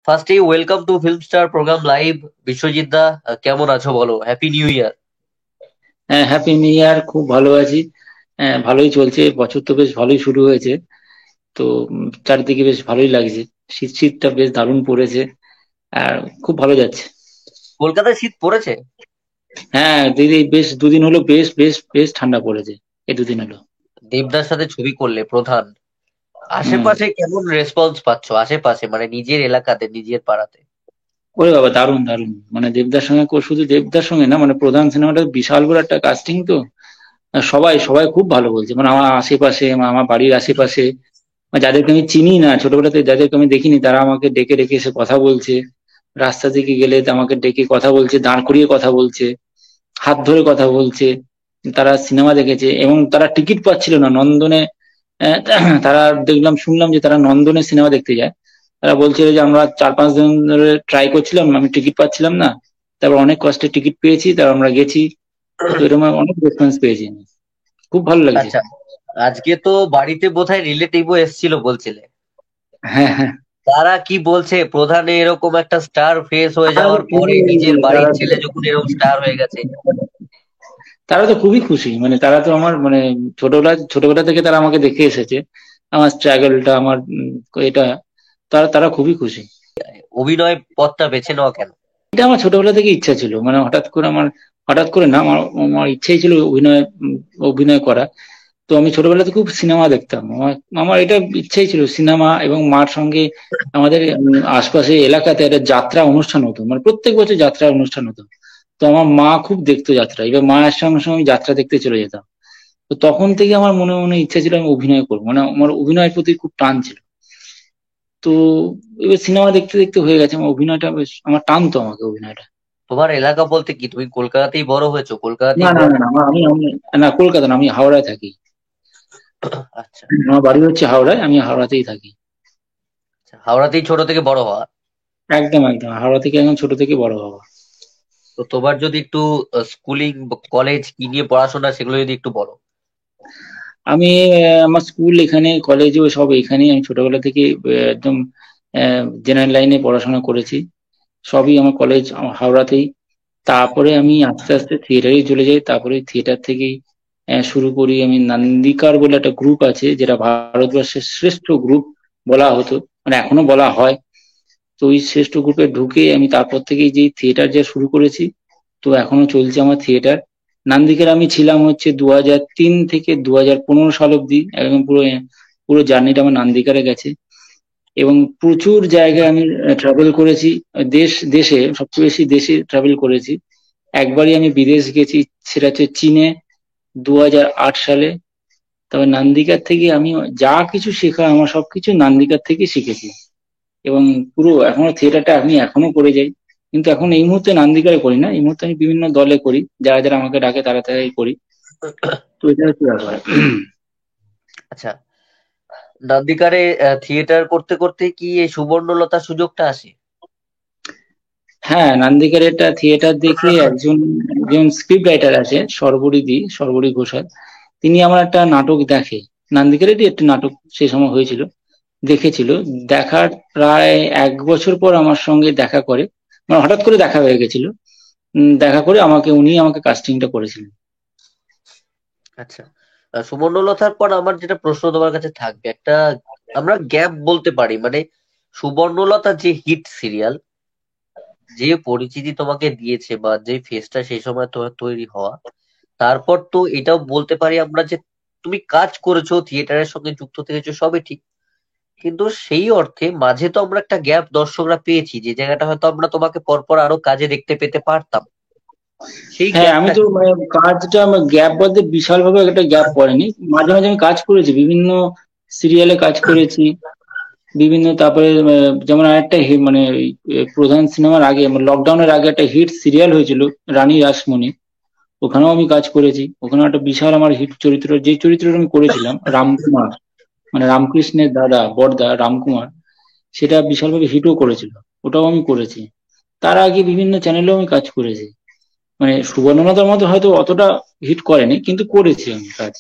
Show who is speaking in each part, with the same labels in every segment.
Speaker 1: ফার্স্টেই welcome to film star program live. Biswajit দা, কেমন আছো বলো? Happy new year.
Speaker 2: হ্যাঁ, হ্যাপি নিউ ইয়ার। খুব ভালো আছি। হ্যাঁ, ভালোই চলছে। বছর তো বেশ ভালোই শুরু হয়েছে। তো চারিদিকে বেশ ভালোই লাগছে। শীত শীতটা বেশ দারুণ পড়েছে। আর খুব ভালো যাচ্ছে।
Speaker 1: কলকাতায় শীত পড়েছে?
Speaker 2: হ্যাঁ দিদি, বেশ দুদিন হলো বেশ বেশ বেশ ঠান্ডা পড়েছে। এই দুদিন হলো।
Speaker 1: দেবদার সাথে ছবি করলে প্রধান।
Speaker 2: হুম।
Speaker 1: আশেপাশে কেমন রেসপন্স পাচ্ছো? আশেপাশে মানে নিজের এলাকাতে, নিজের পাড়াতে?
Speaker 2: ওরে বাবা, দারুণ দারুণ। মানে দেবদার সঙ্গে শুধু দেবদার সঙ্গে না, মানে প্রধান সিনেমাটা বিশাল বড় একটা কাস্টিং তো। আর সবাই সবাই খুব ভালো বলছে, মানে আমার আশেপাশে, আমার বাড়ির আশেপাশে, মানে যাদেরকে আমি চিনি না, ছোটবেলাতে যাদেরকে আমি দেখিনি, তারা আমাকে ডেকে ডেকে এসে কথা বলছে। রাস্তা থেকে গেলে আমাকে ডেকে কথা বলছে, দাঁড় করিয়ে কথা বলছে, হাত ধরে কথা বলছে। তারা সিনেমা দেখেছে এবং তারা টিকিট পাচ্ছিল না নন্দনে। আহ, তারা দেখলাম, শুনলাম যে তারা নন্দনে সিনেমা দেখতে যায়। তারা বলছিল যে আমরা 4-5 দিন ধরে ট্রাই করছিলাম, আমি টিকিট পাচ্ছিলাম না। তারপর অনেক কষ্টে টিকিট পেয়েছি, তারপর আমরা গেছি। তো এরকম অনেক রেসপন্স পেয়েছি। খুব ভালো লাগছে।
Speaker 1: আচ্ছা, আজকে তো বাড়িতে বোধহয় রিলেটিভও এসেছিল বলছিলে।
Speaker 2: হ্যাঁ, হ্যাঁ।
Speaker 1: তারা কি বলছে? প্রধানে এরকম একটা স্টার ফেস হয়ে
Speaker 2: আর
Speaker 1: যাওয়ার পরে নিজের বাড়ির
Speaker 2: তারা
Speaker 1: ছেলে যখন এরকম স্টার হয়ে গেছে।
Speaker 2: তারা তো খুবই খুশি, মানে তারা তো আমার, মানে ছোটবেলা ছোটবেলা থেকে তারা আমাকে দেখে এসেছে, আমার স্ট্রাগলটা, আমার এটা। তারা তারা খুবই খুশি।
Speaker 1: অভিনয় পথটা বেছে নেওয়া কেন?
Speaker 2: এটা আমার ছোটবেলা থেকে ইচ্ছা ছিল, মানে হঠাৎ করে না, আমার আমার ইচ্ছাই ছিল অভিনয় করা। তো আমি ছোটবেলাতে খুব সিনেমা দেখতাম, আমার আমার এটা ইচ্ছাই ছিল সিনেমা। এবং মার সঙ্গে আমাদের আশপাশে এলাকাতে একটা যাত্রা অনুষ্ঠান হতো, মানে প্রত্যেক বছর যাত্রা অনুষ্ঠান হতো। তো আমার মা খুব দেখতো যাত্রা, এবার মায়ের সঙ্গে সঙ্গে আমি যাত্রা দেখতে চলে যেতাম। তো তখন থেকে আমার মনে মনে ইচ্ছা ছিল আমি অভিনয় করবো, মানে আমার অভিনয়ের প্রতি খুব টান ছিল। তো এবার সিনেমা দেখতে দেখতে হয়ে গেছে, আমার অভিনয়টা বেশ আমার টানতো, আমাকে অভিনয়টা।
Speaker 1: তোমার এলাকা বলতে কি, তুমি কলকাতাতেই বড় হয়েছো?
Speaker 2: না
Speaker 1: কলকাতাতেই
Speaker 2: না
Speaker 1: বড়?
Speaker 2: না না, আমি না, কলকাতা না, আমি হাওড়ায় থাকি।
Speaker 1: আচ্ছা।
Speaker 2: আমার বাড়ি হচ্ছে হাওড়ায়, আমি হাওড়াতেই থাকি।
Speaker 1: আচ্ছা, হাওড়াতেই ছোট থেকে বড় হওয়া।
Speaker 2: একদম একদম, হাওড়া থেকে একদম ছোট থেকে বড় হওয়া।
Speaker 1: তো তোমার যদি একটু স্কুলিং, কলেজ কি নিয়ে পড়াশোনা, সেগুলো যদি একটু বলো।
Speaker 2: আমি আমার স্কুল এখানে, কলেজও সব এখানেই। আমি ছোটবেলা থেকে একদম জেনারেল লাইনে পড়াশোনা করেছি। সবই আমার কলেজ আমার হাওড়াতেই। তারপরে আমি আস্তে আস্তে থিয়েটারে চলে যাই। তারপরে থিয়েটার থেকেই শুরু করি। আমি নান্দিকার বলে একটা গ্রুপ আছে, যেটা ভারতবর্ষের শ্রেষ্ঠ গ্রুপ বলা হতো, মানে এখনো বলা হয়। তো ওই শ্রেষ্ঠ গ্রুপে ঢুকে আমি তারপর থেকেই যে থিয়েটার যা শুরু করেছি। তো এখনো চলছে আমার থিয়েটার। নান্দিকের আমি ছিলাম হচ্ছে 2003 থেকে 2015 সাল অব্দি, একদম পুরো পুরো জার্নিটা আমার নান্দিকারে গেছে। এবং প্রচুর জায়গায় আমি ট্রাভেল করেছি। দেশ দেশে সবচেয়ে বেশি দেশে ট্রাভেল করেছি। একবারই আমি বিদেশ গেছি, সেটা হচ্ছে চীনে, 2008 সালে। তবে নান্দিকার থেকে আমি যা কিছু শেখা, আমার সবকিছু নান্দিকার থেকে শিখেছি। এবং পুরো এখনো থিয়েটারটা আমি এখনো করে যাই। কিন্তু এখন এই মুহূর্তে নান্দিকারে করি না, এই মুহূর্তে আমি বিভিন্ন দলে করি, যারা যারা আমাকে ডাকে তারা তারাই করি। তো এটা হচ্ছে ব্যাপার।
Speaker 1: আচ্ছা, নান্দিকারে থিয়েটার করতে করতে কি এই সুবর্ণলতার সুযোগটা আসে?
Speaker 2: হ্যাঁ, নান্দিকারে একটা থিয়েটার দেখে একজন একজন স্ক্রিপ্ট রাইটার আছে, সর্বরী ঘোষাল। তিনি আমার একটা নাটক দেখে। নান্দিকারেরই একটা নাটক সে সময় হয়েছিল, দেখেছিল। দেখার প্রায় 1 বছর পর আমার সঙ্গে দেখা করে, মানে হঠাৎ করে দেখা হয়ে গেছিল। দেখা করে উনি আমাকে কাস্টিংটা করেছিলেন।
Speaker 1: আচ্ছা, সুবর্ণলতার পর আমার যেটা প্রশ্ন তোমার কাছে থাকবে, একটা আমরা গ্যাপ বলতে পারি মানে, সুবর্ণলতা যে হিট সিরিয়াল, যে পরিচিতি তোমাকে দিয়েছে বা যে ফেসটা সেই সময় তোমার তৈরি হওয়া, তারপর তো এটাও বলতে পারি আমরা যে তুমি কাজ করেছো, থিয়েটারের সঙ্গে যুক্ত থেকেছো, সবই ঠিক। কিন্তু সেই অর্থে মাঝে তো আমরা একটা গ্যাপ দর্শকরা পেয়েছি, যে জায়গাটা হয়তো আমরা তোমাকে পরপর আরো কাজে দেখতে পেতে পারতাম। সেই
Speaker 2: হ্যাঁ, আমি
Speaker 1: গ্যাপটা
Speaker 2: তো
Speaker 1: কি?
Speaker 2: মানে কাজটা আমার গ্যাপ বলতে বিশাল ভাবে একটা গ্যাপ পড়েনি। মাঝে মাঝে আমি কাজ করেছি, বিভিন্ন সিরিয়ালে কাজ করেছি বিভিন্ন। তারপরে যেমন আরেকটা মানে প্রধান সিনেমার আগে, লকডাউনের আগে একটা হিট সিরিয়াল হয়েছিল, রানী রাসমণি। ওখানেও আমি কাজ করেছি। ওখানে একটা বিশাল আমার হিট চরিত্র, যে চরিত্রটা আমি করেছিলাম, রামকুমার, মানে রামকৃষ্ণের দাদা, বড়দা রামকুমার। সেটা বিশালভাবে হিটও করেছিল, ওটাও আমি করেছি। তার আগে বিভিন্ন চ্যানেলেও আমি কাজ করেছি। মানে সুবর্ণলতার মতো হয়তো অতটা হিট করেনি, কিন্তু করেছি আমি কাজ।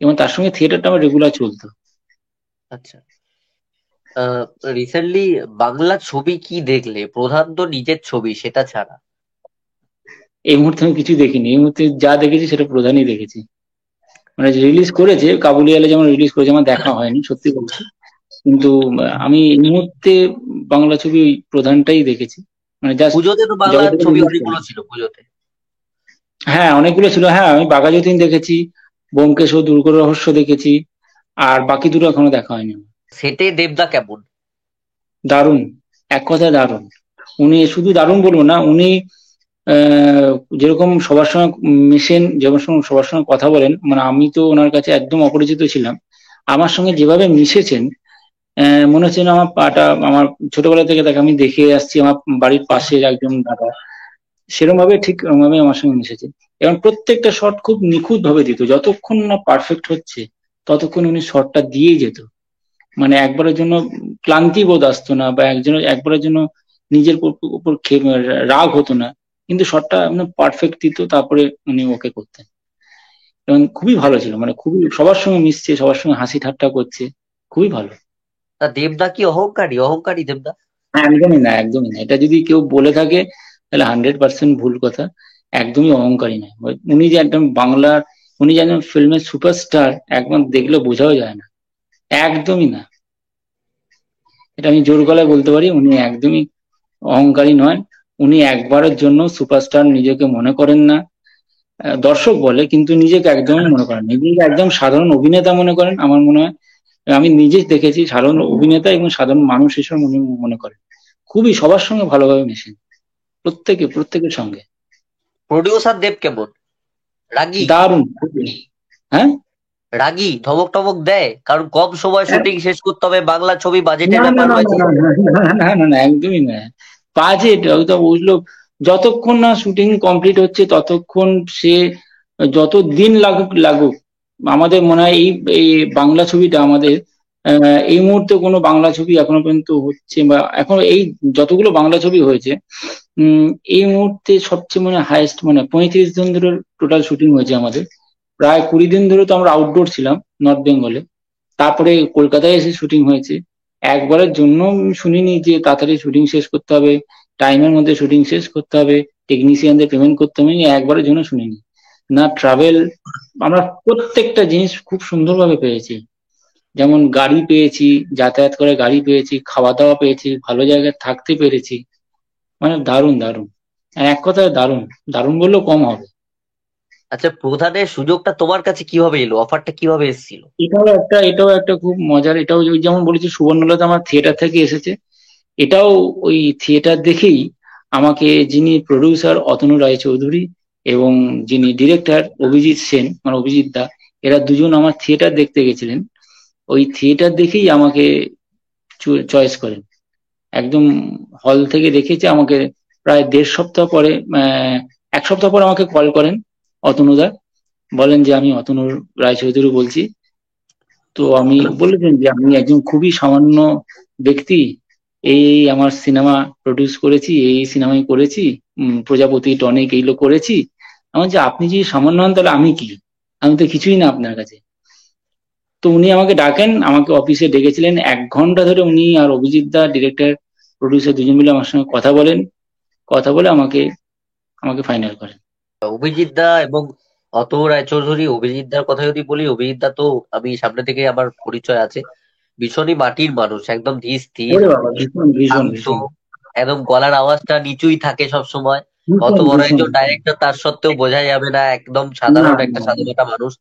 Speaker 2: এবং তার সঙ্গে থিয়েটারটা আমার রেগুলার চলতো।
Speaker 1: আচ্ছা, রিসেন্টলি বাংলা ছবি কি দেখলে, প্রধান তো নিজের ছবি সেটা ছাড়া?
Speaker 2: এই মুহূর্তে আমি কিছু দেখিনি, এই মুহূর্তে যা দেখেছি সেটা প্রধানই দেখেছি। মানে রিলিজ করেছে কাবুলিওয়ালা, যেমন রিলিজ করেছে, আমার দেখা হয়নি সত্যি বলছি। কিন্তু আমি এই মুহূর্তে বাংলা ছবি ওই প্রধানটাই দেখেছি, মানে জাস্ট
Speaker 1: পুজোতে তো বাংলা
Speaker 2: যবে থেকে
Speaker 1: ছবি
Speaker 2: রিলিজ
Speaker 1: অনেকগুলো
Speaker 2: করেছে।
Speaker 1: ছিল পুজোতে।
Speaker 2: হ্যাঁ অনেকগুলো ছিল, হ্যাঁ আমি বাঘা যতীন দেখেছি, ব্যোমকেশ ও দুর্গ রহস্য দেখেছি, আর বাকি দুটো এখনো দেখা হয়নি আমার।
Speaker 1: সেটে দেবদা কেমন?
Speaker 2: দারুণ, এক কথায় দারুণ। উনি শুধু দারুণ বলবো না, উনি আহ, যেরকম সবার সঙ্গে মেশেন, যেরকম সবার সঙ্গে কথা বলেন, মানে আমি তো ওনার কাছে একদম অপরিচিত ছিলাম, আমার সঙ্গে যেভাবে মিশেছেন, মনে হচ্ছে না আমার পাটা, আমার ছোটবেলা থেকে তাকে আমি দেখে আসছি, আমার বাড়ির পাশের একজন দাদা, সেরকম ভাবে ঠিক ওরকম ভাবে আমার সঙ্গে মিশেছে। এবং প্রত্যেকটা শট খুব নিখুঁত ভাবে দিত, যতক্ষণ না পারফেক্ট হচ্ছে ততক্ষণ উনি শটটা দিয়েই যেত। মানে একবারের জন্য ক্লান্তি বোধ আসতো না, বা একবারের জন্য নিজের উপর রাগ হতো না, কিন্তু শটটা পারফেক্ট দিত, তারপরে উনি ওকে করতেন। এবং খুবই ভালো ছিল, মানে খুবই সবার সঙ্গে মিশছে, সবার সঙ্গে হাসি ঠাট্টা করছে, খুবই ভালো।
Speaker 1: তা দেবদা কি অহংকারী? অহংকারী দেবদা?
Speaker 2: একদমই না, একদমই না, এটা যদি কেউ বলে থাকে তাহলে 100% ভুল কথা। একদমই অহংকারী নয়। উনি যে একদম বাংলার, উনি যে একজন ফিল্মের সুপারস্টার, একদম দেখলে বোঝাও যায় না, একদমই না। এটা আমি জোর গলায় বলতে পারি, উনি একদমই অহংকারী নয়। উনি একবারের জন্য সুপারস্টার নিজেকে মনে করেন না। দর্শক বলে, কিন্তু নিজেকে একদমই মনে করেন না। নিজেকে একদম সাধারণ অভিনেতা মনে করেন আমার মনে হয়। আমি নিজে দেখেছি সাধারণ অভিনেতা এবং সাধারণ মানুষ হিসেবে উনি মনে করেন। খুবই সবার সঙ্গে ভালোভাবে মেশেন, প্রত্যেকের সঙ্গে।
Speaker 1: প্রডিউসার দেব কেমন? রাগী?
Speaker 2: দারুণ খুবই। হ্যাঁ।
Speaker 1: রাগী ধমক টমক দেয়? কারণ কম সময় শুটিং শেষ করতে হবে, বাংলা ছবি, বাজেটের
Speaker 2: না না
Speaker 1: ব্যাপার
Speaker 2: না না
Speaker 1: রয়েছে।
Speaker 2: না না না না না না, একদমই না। বাজেট ওই তো বুঝলো, যতক্ষণ না শুটিং কমপ্লিট হচ্ছে ততক্ষণ সে যত দিন লাগুক লাগুক, আমাদের মনে হয় এই এই বাংলা ছবিটা আমাদের, এই মুহূর্তে কোনো বাংলা ছবি এখনো পর্যন্ত হচ্ছে, বা এখন এই যতগুলো বাংলা ছবি হয়েছে, উম এই মুহূর্তে সবচেয়ে মানে হাইয়েস্ট, মানে 35 দিন ধরে টোটাল শুটিং হয়েছে আমাদের। প্রায় 20 দিন ধরে তো আমরা আউটডোর ছিলাম, নর্থ বেঙ্গলে। তারপরে কলকাতায় এসে শুটিং হয়েছে। একবারের জন্য শুনিনি যে তাড়াতাড়ি শুটিং শেষ করতে হবে, টাইমের মধ্যে শুটিং শেষ করতে হবে, টেকনিশিয়ানদের পেমেন্ট করতে হবে, একবারের জন্য শুনিনি। না ট্রাভেল, আমরা প্রত্যেকটা জিনিস খুব সুন্দরভাবে পেয়েছি। যেমন গাড়ি পেয়েছি, যাতায়াত করে গাড়ি পেয়েছি, খাওয়া দাওয়া পেয়েছি, ভালো জায়গায় থাকতে পেরেছি। মানে দারুণ দারুণ, এক কথায় দারুণ, দারুণ বললেও কম হবে।
Speaker 1: আচ্ছা, প্রধানের সুযোগটা তোমার কাছে কিভাবে এলো? অফারটা কিভাবে এসেছিল?
Speaker 2: এটাও একটা খুব মজার, এটাও ওই যেমন বলেছি সুবর্ণলতা আমার থিয়েটার থেকে এসেছে, এটাও ওই থিয়েটার দেখেই আমাকে, যিনি প্রডিউসার অতনু রায়চৌধুরী এবং যিনি ডিরেক্টর অভিজিৎ সেন, মানে অভিজিৎ দা, এরা দুজন আমার থিয়েটার দেখতে গেছিলেন। ওই থিয়েটার দেখেই আমাকে চয়েস করেন। একদম হল থেকে দেখেছে আমাকে, প্রায় 1.5 সপ্তাহ পরে, আহ 1 সপ্তাহ পর আমাকে কল করেন অতনুদা, বলেন যে আমি অতনু রায়চৌধুরী বলছি। তো আমি বলেছেন যে আমি একজন খুবই সামান্য ব্যক্তি, এই এই আমার সিনেমা প্রডিউস করেছি, এই সিনেমাই করেছি, প্রজাপতি, টনিক এইগুলো করেছি। আমার যে আপনি যদি সামান্য হন তাহলে আমি কি, আমি তো কিছুই না আপনার কাছে। তো উনি আমাকে ডাকেন, আমাকে অফিসে ডেকেছিলেন, 1 ঘন্টা ধরে উনি আর অভিজিৎ দা ডিরেক্টর প্রডিউসার দুজন মিলে আমার সঙ্গে কথা বলেন, কথা বলে আমাকে আমাকে ফাইনাল করেন।
Speaker 1: অভিজিৎ দা এবং অতনু রায়চৌধুরী, অভিজিৎ দার কথা যদি বলি, অভিজিৎ দা তো আমি সামনে থেকে আমার পরিচয় আছে, ভীষণই মাটির মানুষ, একদম ধীর স্থির,
Speaker 2: ওরে বাবা, ভীষণ ভীষণ
Speaker 1: শান্ত,
Speaker 2: ভীষণ
Speaker 1: একদম গলার আওয়াজটা নিচুই থাকে সব সময়। অত
Speaker 2: ভীষণ
Speaker 1: বড়
Speaker 2: ভীষণ।
Speaker 1: একজন ডাইরেক্টর, তার সত্ত্বেও বোঝা যাবে না, একদম
Speaker 2: না
Speaker 1: সাধারণ একটা
Speaker 2: না না।
Speaker 1: সাধারণটা মানুষ।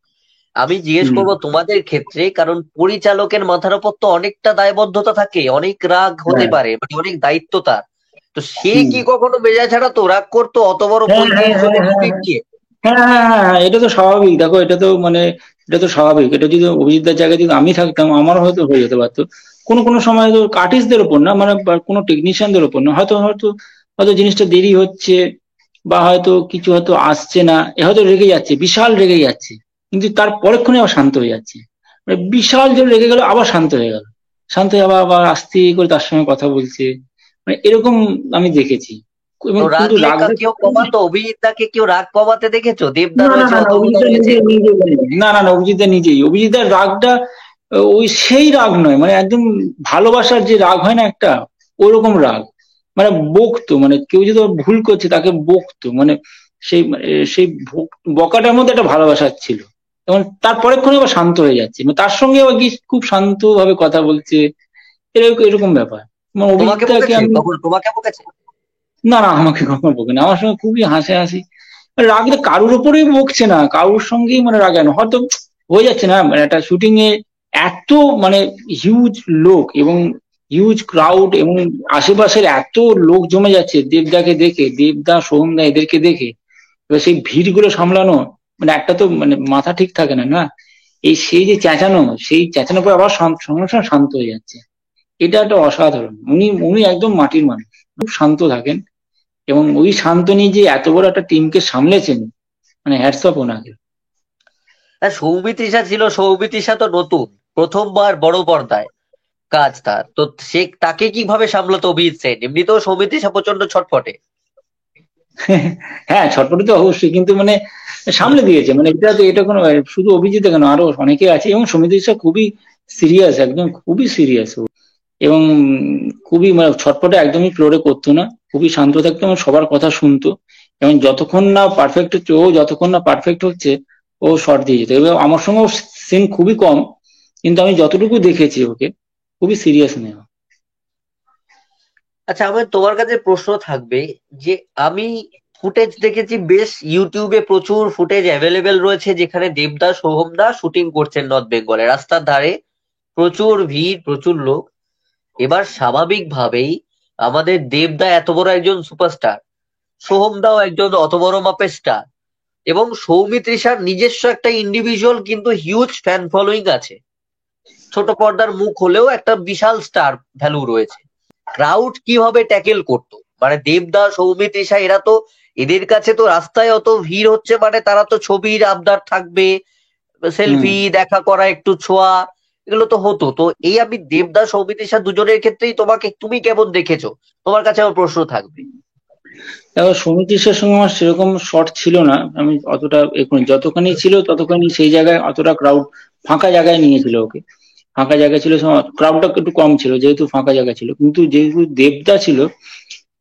Speaker 1: আমি জিজ্ঞেস
Speaker 2: হুম
Speaker 1: করবো তোমাদের ক্ষেত্রে, কারণ পরিচালকের মাথার উপর তো অনেকটা দায়বদ্ধতা থাকে, অনেক রাগ হতে
Speaker 2: হ্যাঁ।
Speaker 1: পারে, মানে অনেক দায়িত্ব তার। তো সে
Speaker 2: হুম।
Speaker 1: কি কখনো মেজাজ ছাড়াতো, রাগ করতো অত বড়
Speaker 2: হ্যাঁ হ্যাঁ
Speaker 1: 35
Speaker 2: হ্যাঁ
Speaker 1: জনের
Speaker 2: হ্যাঁ
Speaker 1: শুটিং
Speaker 2: হ্যাঁ
Speaker 1: নিয়ে?
Speaker 2: হ্যাঁ হ্যাঁ হ্যাঁ হ্যাঁ, এটা তো স্বাভাবিক। দেখো এটা তো মানে, এটা তো স্বাভাবিক। এটা যদি অভিজিৎদার জায়গায় যদি আমি থাকতাম, আমার হয়তো হয়ে যেতে পারতো। কোনো কোনো সময় তো আর্টিস্টদের ওপর না, মানে বা কোনো টেকনিশিয়ানদের ওপর না, হয়তো হয়তো হয়তো জিনিসটা দেরি হচ্ছে, বা হয়তো কিছু হয়তো আসছে না, এ হয়তো রেগে যাচ্ছে, বিশাল রেগে যাচ্ছে, কিন্তু তার পরক্ষণে আবার শান্ত হয়ে যাচ্ছে। মানে বিশাল জোর রেগে গেল, আবার শান্ত হয়ে গেল, শান্ত হয়ে আবার আবার আস্তে করে তার সঙ্গে কথা বলছে। মানে এরকম আমি দেখেছি। এবং
Speaker 1: তো
Speaker 2: কিন্তু
Speaker 1: রাগলে
Speaker 2: রাগটা,
Speaker 1: কেউ কমাতো? অভিজিৎদাকে কেউ রাগ কমাতে দেখেছো? দেবদা
Speaker 2: না না
Speaker 1: রয়েছে,
Speaker 2: না না,
Speaker 1: অতনুদা
Speaker 2: অভিজিৎদা
Speaker 1: রয়েছে।
Speaker 2: নিজে নিজে বলেন। না না না, অভিজিৎদা নিজেই, অভিজিৎদার রাগটা ওই সেই রাগ নয়, মানে একদম ভালোবাসার যে রাগ হয় না একটা, ওরকম রাগ। মানে বকতো, মানে কেউ যদি ওর ভুল করছে তাকে বকতো, মানে সেই বকাটার মধ্যে একটা ভালোবাসা ছিল। এবং তার পরেক্ষণে আবার শান্ত হয়ে যাচ্ছে, মানে তার সঙ্গে আবার কি খুব শান্ত ভাবে কথা বলছে, এরকম এরকম ব্যাপার। মানে
Speaker 1: তোমাকে
Speaker 2: অভিজিৎটাকে
Speaker 1: বকেছে,
Speaker 2: আমি,
Speaker 1: কখন তোমাকে বকেছে?
Speaker 2: না না আমাকে কখনো বকে না, আমার সঙ্গে খুবই হাসি। রাগটা কারুর উপরেই বকছে না, কারুর সঙ্গেই মানে রাগানো হয়তো হয়ে যাচ্ছে না, মানে একটা শুটিং এ এত মানে হিউজ লোক এবং হিউজ ক্রাউড, এবং আশেপাশের এত লোক জমে যাচ্ছে দেবদাকে দেখে, দেবদা সোহমদা এদেরকে দেখে। এবার সেই ভিড় গুলো সামলানো, মানে একটা তো মানে মাথা ঠিক থাকে না না, এই সেই যে চেঁচানো, সেই চেঁচানোর পর আবার সঙ্গে সঙ্গে শান্ত হয়ে যাচ্ছে। এটা একটা অসাধারণ। উনি উনি একদম মাটির মানুষ, খুব শান্ত থাকেন, এবং ওই শান্তনি যে এত বড় একটা টিমকে সামলেছেন, মানে হ্যাটস অফ ওনাকে।
Speaker 1: হ্যাঁ, সৌমিত্রিষা ছিল, সৌমিত্রিষা তো নতুন, প্রথমবার বড় পর্দায় কাজ তার, তো সে তাকে কিভাবে সামলাতো অভিজিৎ সেন? এমনিতেও সৌমিত্রিষা প্রচন্ড ছটফটে।
Speaker 2: হ্যাঁ ছটপটি তো অবশ্যই, কিন্তু মানে সামলে দিয়েছে, মানে এটা কোনো শুধু অভিজিৎ কেন, আরো অনেকে আছে, এবং সমিতি খুবই সিরিয়াস, একদম খুবই সিরিয়াস, এবং খুবই মানে ছটপটে একদমই ফ্লোরে করতো না, খুবই শান্ত থাকতো এবং সবার কথা শুনতো। এবং যতক্ষণ না পারফেক্ট হচ্ছে, ও যতক্ষণ না পারফেক্ট হচ্ছে ও শর্ট দিয়ে যেত। এবং আমার সঙ্গেও সিন খুবই কম, কিন্তু আমি যতটুকু দেখেছি ওকে, খুবই সিরিয়াস নেওয়া।
Speaker 1: আচ্ছা, আমার তোমার কাছে প্রশ্ন থাকবে যে আমি ফুটেজ দেখেছি, বেশ ইউটিউবে প্রচুর ফুটেজ অ্যাভেলেবেল রয়েছে যেখানে দেবদা সোহমদা শুটিং করছেন নর্থ বেঙ্গলে, রাস্তার ধারে প্রচুর ভিড়, প্রচুর লোক। এবার স্বাভাবিকভাবেই আমাদের দেবদা এত বড় একজন সুপারস্টার, সোহমদাও একজন অত বড় মাপের স্টার, এবং সৌমিত্রিষার নিজস্ব একটা ইন্ডিভিজুয়াল কিন্তু হিউজ ফ্যান ফলোয়িং আছে, ছোট পর্দার মুখ হলেও একটা বিশাল স্টার ভ্যালু রয়েছে। ক্রাউড কিভাবে ট্যাকেল করতো? মানে দেবদা, সৌমিত্রিষা এরা তো, এদের কাছে তো রাস্তায় অত ভিড় হচ্ছে মানে তারা তো ছবির আবদার থাকবে,
Speaker 2: হুম।
Speaker 1: সেলফি, দেখা করা, একটু ছোঁয়া, এগুলো তো হতো। তো এই আমি দেবদা সৌমিত্রিষা দুজনের ক্ষেত্রেই তুমি কেমন দেখেছো? তোমার কাছে আমার প্রশ্ন থাকবে।
Speaker 2: দেখো সমিতির সঙ্গে আমার সেরকম শর্ট ছিল না, আমি অতটা এখন যতখানি ছিল ততখানি সেই জায়গায় অতটা ক্রাউড, ফাঁকা জায়গায় নিয়েছিল ওকে, ফাঁকা জায়গা ছিল, ক্রাউডটা একটু কম ছিল যেহেতু ফাঁকা জায়গা ছিল। কিন্তু যেহেতু দেবদা ছিল,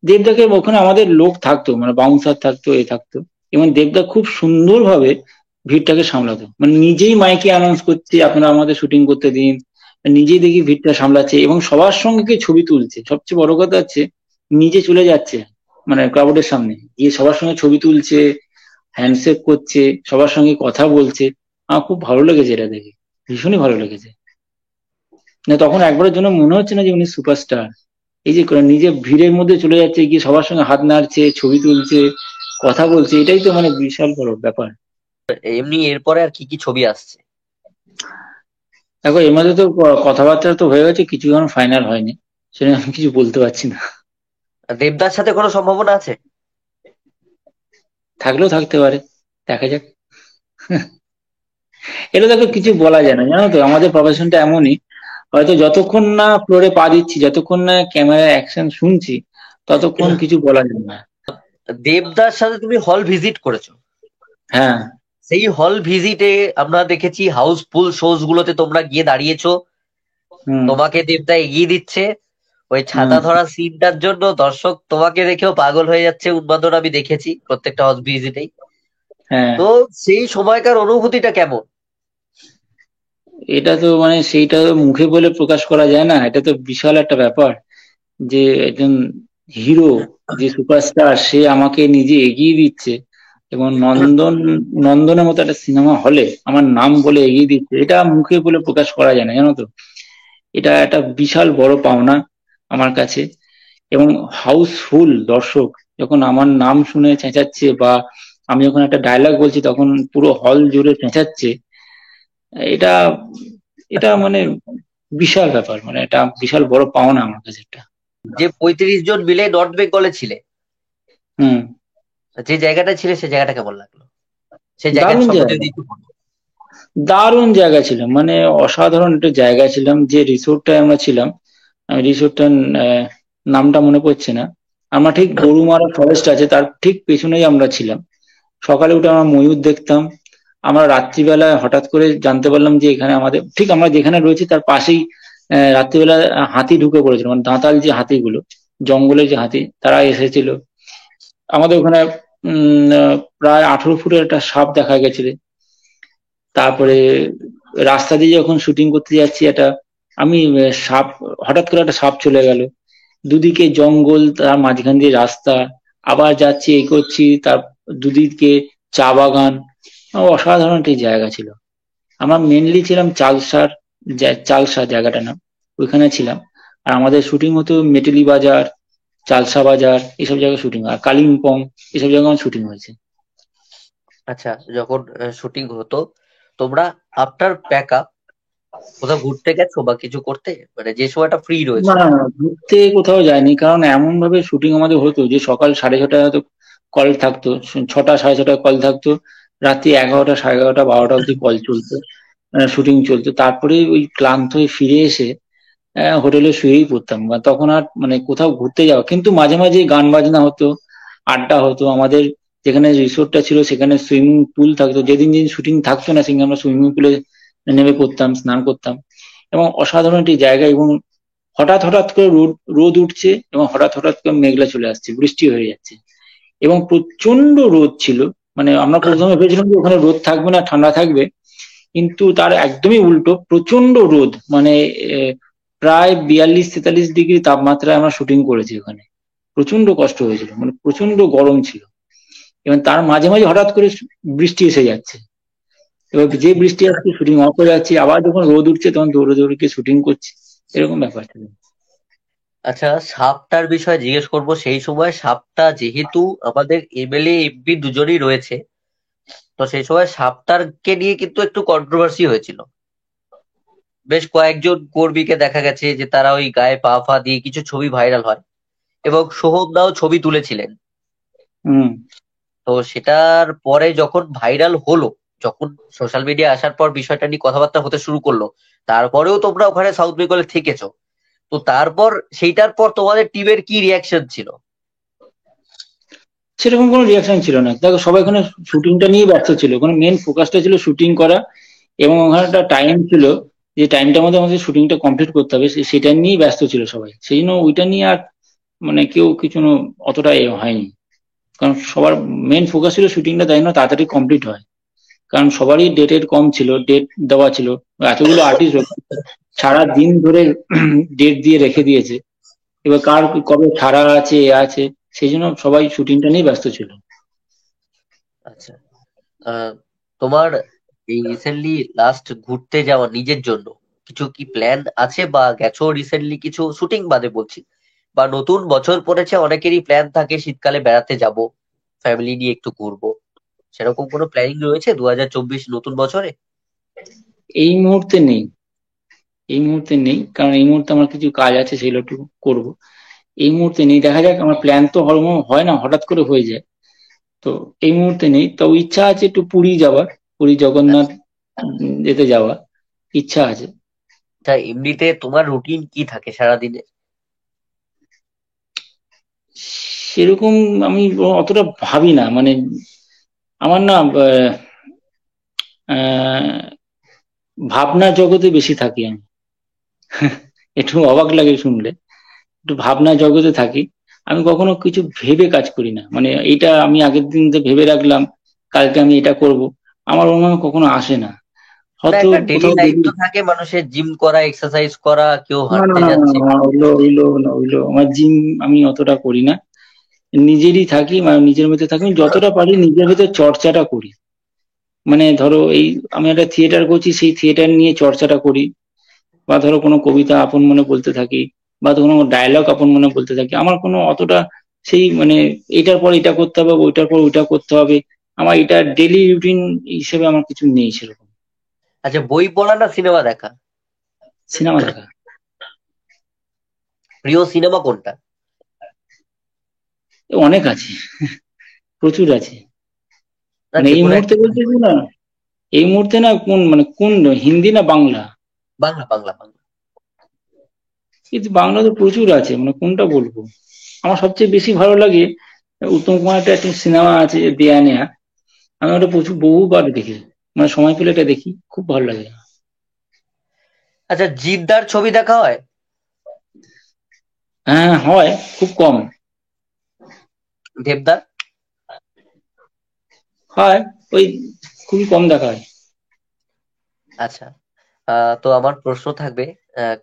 Speaker 2: দেবদাকে ওখানে আমাদের লোক থাকতো, মানে বাউন্সার থাকতো, এ থাকতো, এবং দেবদা খুব সুন্দরভাবে ভিড়টাকে সামলাতো, মানে নিজেই মাইকে অ্যানাউন্স করছে আপনারা আমাদের শুটিং করতে দিন, নিজেই দেখি ভিড়টা সামলাচ্ছে এবং সবার সঙ্গে গিয়ে ছবি তুলছে। সবচেয়ে বড় কথা হচ্ছে নিজে চলে যাচ্ছে, মানে ক্রাউডের সামনে গিয়ে সবার সঙ্গে ছবি তুলছে, হ্যান্ডশেক করছে, সবার সঙ্গে কথা বলছে। আমার খুব ভালো লেগেছে এটা দেখে, ভীষণই ভালো লেগেছে। না তখন একবারের জন্য মনে হচ্ছে না যে উনি সুপারস্টার, এই যে নিজে ভিড়ের মধ্যে চলে যাচ্ছে, গিয়ে সবার সঙ্গে হাত নাড়ছে, ছবি তুলছে, কথা বলছে, এটাই তো মানে বিশাল বড় ব্যাপার।
Speaker 1: এমনি এরপরে আর কি কি ছবি আসছে?
Speaker 2: দেখো এর মধ্যে তো কথাবার্তা তো হয়ে গেছে, কিছু এখন ফাইনাল হয়নি, সেটা আমি কিছু বলতে পারছি না।
Speaker 1: আর দেবদার সাথে কোনো সম্ভাবনা আছে?
Speaker 2: থাকলেও থাকতে পারে, দেখা যাক। এটা দেখো কিছু বলা যায় না, জানো তো আমাদের প্রফেশনটা এমনই, হয়তো যতক্ষণ না ফ্লোরে পা দিচ্ছি, যতক্ষণ না ক্যামেরা অ্যাকশন শুনছি, ততক্ষণ কিছু বলা যায় না।
Speaker 1: দেবদার সাথে তুমি হল ভিজিট করেছো,
Speaker 2: হ্যাঁ।
Speaker 1: সেই হল ভিজিটে আমরা দেখেছি হাউসফুল শোজ গুলোতে তোমরা গিয়ে দাঁড়িয়েছো,
Speaker 2: হুম।
Speaker 1: তোমাকে দেবদা এগিয়ে দিচ্ছে, ওই ছাতা
Speaker 2: হুম।
Speaker 1: ধরা সিনটার জন্য দর্শক তোমাকে দেখেও পাগল হয়ে যাচ্ছে, উন্মাদনা আমি দেখেছি প্রত্যেকটা হল ভিজিটেই।
Speaker 2: হ্যাঁ।
Speaker 1: তো সেই সময়কার অনুভূতিটা কেমন?
Speaker 2: এটা তো মানে সেইটা তো মুখে বলে প্রকাশ করা যায় না, এটা তো বিশাল একটা ব্যাপার, যে একজন হিরো, যে সুপারস্টার, সে আমাকে নিজে এগিয়ে দিচ্ছে, এবং নন্দনের মতো একটা সিনেমা হলে আমার নাম বলে এগিয়ে দিচ্ছে, এটা মুখে বলে প্রকাশ করা যায় না, জানো তো। এটা একটা বিশাল বড় পাওনা আমার কাছে। এবং হাউসফুল দর্শক যখন আমার নাম শুনে চেঁচাচ্ছে, বা আমি যখন একটা ডায়লগ বলছি তখন পুরো হল জুড়ে চেঁচাচ্ছে, এটা এটা মানে বিশাল ব্যাপার, মানে এটা বিশাল বড় পাওনা আমার কাছে এটা।
Speaker 1: যে 35 জন মিলে নর্থ বেঙ্গলে ছিলে,
Speaker 2: হুম।
Speaker 1: যে জায়গাটা ছিল সেই জায়গাটা কেমন লাগলো? সেই জায়গাটা
Speaker 2: দারুণ
Speaker 1: সম্বন্ধে
Speaker 2: জায়গা,
Speaker 1: যদি একটু বলো।
Speaker 2: দারুণ জায়গা ছিল, মানে অসাধারণ একটা জায়গায় ছিলাম, যে রিসোর্টটায় আমরা ছিলাম, আমি রিসোর্টটার নামটা মনে পড়ছে না, আমরা ঠিক গরুমারা ফরেস্ট আছে তার ঠিক পেছনেই আমরা ছিলাম। সকালে উঠে আমরা ময়ূর দেখতাম, আমরা রাত্রিবেলা হঠাৎ করে জানতে পারলাম যে এখানে আমাদের ঠিক আমরা যেখানে রয়েছি তার পাশেই রাত্রিবেলা হাতি ঢুকে পড়েছিল, মানে দাঁতাল যে হাতিগুলো, জঙ্গলের যে হাতি, তারা এসেছিল আমাদের ওখানে। প্রায় 18 ফুটের একটা সাপ দেখা গেছিল। তারপরে রাস্তা দিয়ে যখন শুটিং করতে যাচ্ছি, আমি সাপ, হঠাৎ করে একটা সাপ চলে গেল, দুদিকে জঙ্গল, তার মাঝখান দিয়ে রাস্তা, আবার যাচ্ছি এই করছি, তার দুদিকে চা বাগান, অসাধারণ একটি জায়গা ছিল। আমরা মেনলি ছিলাম চালসার, চালসা জায়গাটার নাম, ওইখানে ছিলাম। আর আমাদের শুটিং হতো মেটেলি বাজার, চালসা বাজার, এসব জায়গায় শুটিং, আর কালিম্পং, এসব জায়গায় আমার শুটিং হয়েছে।
Speaker 1: আচ্ছা, যখন শুটিং হতো, তোমরা আফটার প্যাক আপ কোথাও ঘুরতে গেছো বা কিছু করতে, মানে যে সময়টা ফ্রি
Speaker 2: না
Speaker 1: রয়েছে?
Speaker 2: না না, ঘুরতে কোথাও যায়নি, কারণ এমন ভাবে শুটিং আমাদের হতো যে সকাল 6:30টায় হয়তো কল থাকতো, 6টা 6:30টায় কল থাকতো, রাত্রি 11টা 11:30 12টা অব্দি কল চলতো, শুটিং চলতো। তারপরে ওই ক্লান্ত হয়ে ফিরে এসে হোটেলে শুয়েই পড়তাম, বা তখন আর মানে কোথাও ঘুরতে যাওয়া, কিন্তু মাঝে মাঝে গান বাজনা হতো, আড্ডা হতো। আমাদের যেখানে রিসোর্টটা ছিল সেখানে সুইমিং পুল থাকতো, যেদিন যেদিন শুটিং থাকতো না সেদিন আমরা সুইমিং পুলে নেমে পড়তাম, স্নান করতাম। এবং অসাধারণ একটি জায়গা। এবং হঠাৎ হঠাৎ করে রোদ রোদ উঠছে, এবং হঠাৎ হঠাৎ করে মেঘলা চলে আসছে, বৃষ্টি হয়ে যাচ্ছে, এবং প্রচন্ড রোদ ছিল। মানে আমরা প্রথমে ভেবেছিলাম যে ওখানে রোদ থাকবে না, ঠান্ডা থাকবে, কিন্তু তার একদমই উল্টো, প্রচন্ড রোদ। মানে প্রায় 42-43 ডিগ্রি তাপমাত্রায় আমরা শুটিং করেছি ওখানে। প্রচন্ড কষ্ট হয়েছিল, মানে প্রচন্ড গরম ছিল। এবং তার মাঝে মাঝে হঠাৎ করে বৃষ্টি এসে যাচ্ছে, এবার যে বৃষ্টি আসছে শুটিং অফ হয়ে যাচ্ছে, আবার যখন রোদ উঠছে তখন দৌড়ে দৌড়ে গিয়ে শুটিং করছি, এরকম ব্যাপার ছিল।
Speaker 1: আচ্ছা, সাপটার বিষয়ে জিজ্ঞেস করব। সেই সময় সাপটা যেহেতু আমাদের এমএলএ এমপি দুজনই রয়েছে, তো সেই সময় সাপটারকে নিয়ে কিন্তু একটু কন্ট্রোভার্সি হয়েছিল। বেশ কয়েকজন কর্মীকে দেখা গেছে যে তারা ওই গায়ে পা ফা দিয়ে কিছু ছবি ভাইরাল হয়, এবং সোহমদাও ছবি তুলেছিলেন।
Speaker 2: হম।
Speaker 1: তো সেটার পরে যখন ভাইরাল হলো, যখন সোশ্যাল মিডিয়া আসার পর বিষয়টা নিয়ে কথাবার্তা হতে শুরু করলো, তারপরেও তোমরা ওখানে সাউথ বেঙ্গলে থেকেছো। তো তারপর সেইটার পর তোমাদের টিমের কি রিয়াকশন ছিল?
Speaker 2: সেরকম কোনো রিয়াকশন ছিল না, দেখো সবাই ওখানে শুটিংটা নিয়ে ব্যস্ত ছিল, ওখানে মেন ফোকাসটা ছিল শুটিং করা। এবং ওখানে একটা টাইম ছিল, যে টাইমটার মধ্যে আমাদের শুটিংটা কমপ্লিট করতে হবে, সেটা নিয়েই ব্যস্ত ছিল সবাই, সেই জন্য ওইটা নিয়ে আর মানে কেউ কিছু অতটা হয়নি। কারণ সবার মেন ফোকাস ছিল শুটিংটা, তাই না, তাড়াতাড়ি কমপ্লিট হয়। কারণ সবারই ডেটের কম ছিল, ডেট দেওয়া ছিল, এতগুলো আর্টিস্ট সারা দিন ধরে ডেট দিয়ে রেখে দিয়েছে, এবার কার কবে ছাড়া আছে এ আছে, সেই জন্য সবাই শুটিংটা নিয়ে ব্যস্ত ছিল।
Speaker 1: আচ্ছা, আহ, তোমার এই রিসেন্টলি লাস্ট ঘুরতে যাওয়া নিজের জন্য কিছু কি প্ল্যান আছে, বা গেছো রিসেন্টলি কিছু শুটিং বাদে বলছি, বা নতুন বছর পড়েছে অনেকেরই প্ল্যান থাকে শীতকালে বেড়াতে যাব, ফ্যামিলি নিয়ে একটু ঘুরবো, সেরকম কোনো প্ল্যানিং রয়েছে 2024 নতুন বছরে?
Speaker 2: এই মুহূর্তে নেই, এই মুহূর্তে নেই, কারণ এই মুহূর্তে আমার কিছু কাজ আছে, সেগুলো একটু করবো। এই মুহূর্তে নেই, দেখা যাক, আমার প্ল্যান তো হয় না, হঠাৎ করে হয়ে যায়। তো এই মুহূর্তে নেই, তবে ইচ্ছা আছে একটু পুরী যাওয়ার, পুরী জগন্নাথ যেতে যাওয়া ইচ্ছা আছে।
Speaker 1: আচ্ছা, এমনিতে তোমার রুটিন কি থাকে সারাদিনে?
Speaker 2: সেরকম আমি অতটা ভাবি না, মানে আমার না আহ, ভাবনার জগতে বেশি থাকি আমি। একটু অবাক লাগে শুনলে, একটু ভাবনা জগতে থাকি। আমি কখনো কিছু ভেবে কাজ করি না, মানে এটা আমি আগের দিন যে ভেবে রাখলাম কালকে আমি এটা করব, আমার ওরকম কখনো আসে না।
Speaker 1: না,
Speaker 2: হয়তো
Speaker 1: একটা ডেইলি
Speaker 2: কোথাও
Speaker 1: লাইফ
Speaker 2: দেখি।
Speaker 1: তো থাকে মানুষের, জিম করা, এক্সারসাইজ করা, কেউ
Speaker 2: না না
Speaker 1: হাঁটতে
Speaker 2: না না
Speaker 1: যাচ্ছে।
Speaker 2: না, ওইলো আমার জিম আমি অতটা করি না। নিজেরই থাকি, মানে নিজের মধ্যে থাকি, আমি যতটা পারি নিজের ভেতর চর্চাটা করি। মানে ধরো এই আমি একটা থিয়েটার করছি, সেই থিয়েটার নিয়ে চর্চাটা করি। বা ধরো কোনো কবিতা আপন মনে বলতে থাকি, বা কোনো ডায়লগ আপন মনে বলতে থাকি। আমার কোনো অতটা সেই মানে এটার পর এটা করতে হবে, ওইটার পর ওইটা করতে হবে, আমার এটা ডেলি রুটিন হিসেবে আমার কিছু নেই সেরকম।
Speaker 1: আচ্ছা, বই পড়া না সিনেমা দেখা?
Speaker 2: সিনেমা দেখা।
Speaker 1: প্রিয় সিনেমা কোনটা?
Speaker 2: অনেক আছে, প্রচুর আছে।
Speaker 1: না,
Speaker 2: মানে
Speaker 1: যে
Speaker 2: এই
Speaker 1: কোনো
Speaker 2: মুহূর্তে
Speaker 1: একটা।
Speaker 2: বলতে কি না, এই মুহূর্তে না, কোন মানে কোন, হিন্দি না বাংলা?
Speaker 1: বাংলা, বাংলা, বাংলা।
Speaker 2: কিন্তু বাংলা তো প্রচুর আছে, মানে কোনটা বলবো। আমার সবচেয়ে বেশি ভালো লাগে উত্তম কুমার একটা সিনেমা আছে দেয়া নেয়া, আমি ওটা প্রচুর বহুবার দেখি। মানে সময় পেলে এটা দেখি, খুব ভালো লাগে।
Speaker 1: আচ্ছা, জিদ্দার ছবি দেখা হয়?
Speaker 2: হ্যাঁ হয়, খুব কম
Speaker 1: দেবদার?
Speaker 2: হয়, ওই খুবই কম দেখা হয়।
Speaker 1: আচ্ছা, তো আমার প্রশ্ন থাকবে,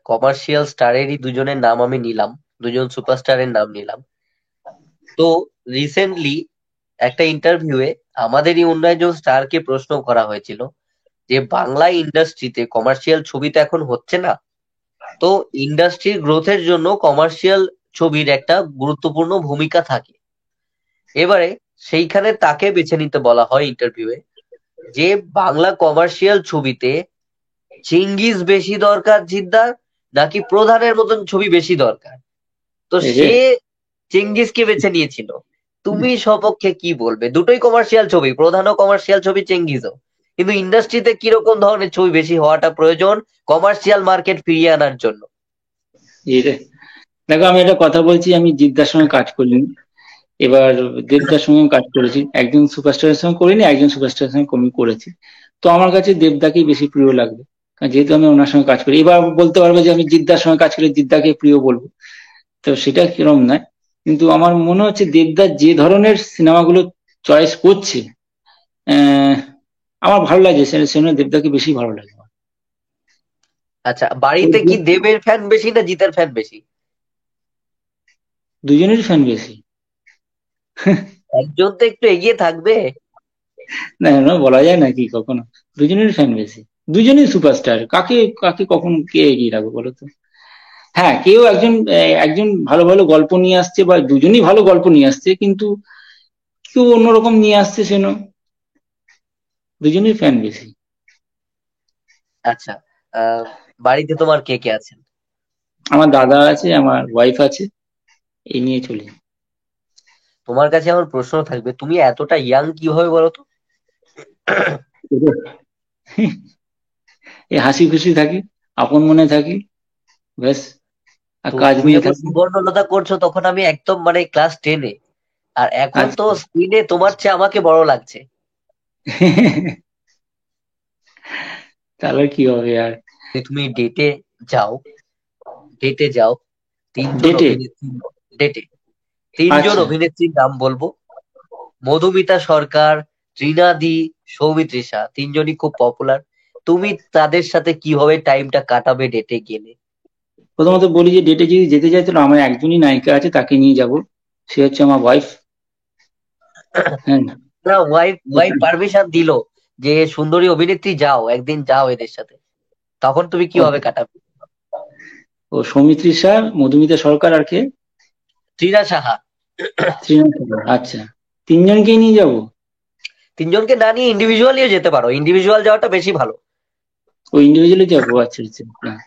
Speaker 1: কমার্শিয়াল স্টারেরই দুজনের নাম আমি নিলাম, দুজন সুপারস্টারের নাম নিলাম। তো রিসেন্টলি একটা ইন্টারভিউয়ে আমাদেরই অন্য একজন স্টারকে প্রশ্ন করা হয়েছিল যে বাংলা ইন্ডাস্ট্রিতে কমার্শিয়াল ছবি তো এখন হচ্ছে না, তো ইন্ডাস্ট্রির গ্রোথের জন্য কমার্শিয়াল ছবির একটা গুরুত্বপূর্ণ ভূমিকা থাকে। এবারে সেইখানে তাকে বেছে নিতে বলা হয় ইন্টারভিউয়ে যে বাংলা কমার্শিয়াল ছবিতে চেঙ্গিজ বেশি দরকার জিদ্দার, নাকি প্রধানের মতন ছবি বেশি দরকার। তো
Speaker 2: এই রে,
Speaker 1: সে চেঙ্গিজকে বেছে নিয়েছিল। তুমি সপক্ষে কি বলবে? দুটোই কমার্শিয়াল ছবি, প্রধানও কমার্শিয়াল ছবি, চেঙ্গিজও। কিন্তু ইন্ডাস্ট্রিতে কিরকম ধরনের ছবি বেশি হওয়াটা প্রয়োজন কমার্শিয়াল মার্কেট ফিরিয়ে আনার জন্য?
Speaker 2: এই রে। দেখো, আমি একটা কথা বলছি, আমি জিদ্দার সঙ্গে কাজ করিনি, এবার দেবদার সঙ্গে কাজ করেছি, একজন সুপারস্টারের সঙ্গে করিনি, একজন সুপারস্টারের সঙ্গে কমি করেছি। তো আমার কাছে দেবদাকেই বেশি প্রিয় লাগবে, কারণ যেহেতু আমি ওনার সঙ্গে কাজ করি। এবার বলতে পারবো যে আমি জিদ্দার সঙ্গে কাজ করে জিদ্দাকে প্রিয় বলবো, তো সেটা কিরম নয়। কিন্তু আমার মনে হচ্ছে দেবদার যে ধরনের সিনেমাগুলো চয়েস করছে, আহ, আমার ভালো লাগে, সেজন্য দেবদাকে বেশি ভালো লাগে আমার।
Speaker 1: আচ্ছা, বাড়িতে কি দেবের ফ্যান বেশি না জিতের ফ্যান বেশি?
Speaker 2: দুজনেরই ফ্যান বেশি।
Speaker 1: একজন তো একটু এগিয়ে থাকবে।
Speaker 2: না না, বলা যায় নাকি কখনো? দুজনেরই ফ্যান বেশি, দুজনেই সুপারস্টার, কাকে কাকে কখন কে এগিয়ে রাখবো বলো তো? হ্যাঁ, কেউ একজন একজন ভালো ভালো গল্প নিয়ে আসছে, বা দুজনই ভালো গল্প নিয়ে আসছে, কিন্তু কেউ অন্যরকম নিয়ে আসছে সেন, দুজনেই ফ্যান বেশি।
Speaker 1: আচ্ছা, আহ বাড়িতে তোমার কে কে আছেন?
Speaker 2: আমার দাদা আছে, আমার ওয়াইফ আছে, এই নিয়ে চলি।
Speaker 1: তোমার কাছে আমার প্রশ্ন থাকবে, তুমি এতটা ইয়াং কিভাবে বলো তো?
Speaker 2: এই হাসি খুশি থাকি, আপন মনে থাকি, ব্যাস, আর
Speaker 1: তো
Speaker 2: কাজ
Speaker 1: তুমি
Speaker 2: নিয়ে
Speaker 1: যখন
Speaker 2: থাকি।
Speaker 1: সুবর্ণলতা করছো তখন আমি একদম মানে ক্লাস 10-এ, আর এখন তো
Speaker 2: আচ্ছা।
Speaker 1: স্ক্রিনে তোমার চেয়ে আমাকে বড় লাগছে।
Speaker 2: তাহলে কি হবে আর?
Speaker 1: যে তুমি ডেটে যাও, ডেটে যাও, তিনজন
Speaker 2: ডেটে?
Speaker 1: অভিনেত্রী, ডেটে তিনজন
Speaker 2: আচ্ছা,
Speaker 1: অভিনেত্রীর নাম বলবো: মধুমিতা সরকার, ত্রিনাদি, সৌমিত্রিষা, তিনজনই খুব পপুলার। তুমি তাদের সাথে কিভাবে টাইমটা কাটাবে ডেটে গেলে?
Speaker 2: প্রথমত বলি যে ডেটে যদি যেতে চাই তাহলে আমার একজনই নায়িকা আছে, তাকে নিয়ে যাব, সে হচ্ছে আমার ওয়াইফ। হ্যাঁ।
Speaker 1: না, ওয়াইফ ওয়াইফ পারমিশন দিল যে সুন্দরী অভিনেত্রী যাও, একদিন যাও এদের সাথে, তখন তুমি
Speaker 2: ও,
Speaker 1: কিভাবে কাটাবে?
Speaker 2: ও সৌমিত্রিষা, মধুমিতা সরকার, আর কে?
Speaker 1: ত্রিনা সাহা।
Speaker 2: শ্রীনাথ সরকার। আচ্ছা, তিনজনকেই নিয়ে যাব?
Speaker 1: তিনজনকে না নিয়ে ইন্ডিভিজুয়ালিও যেতে পারো, ইন্ডিভিজুয়াল যাওয়াটা বেশি ভালো।
Speaker 2: ও ইন্ডিভিজুয়ালি যাবো, আচ্ছা আচ্ছা, হ্যাঁ।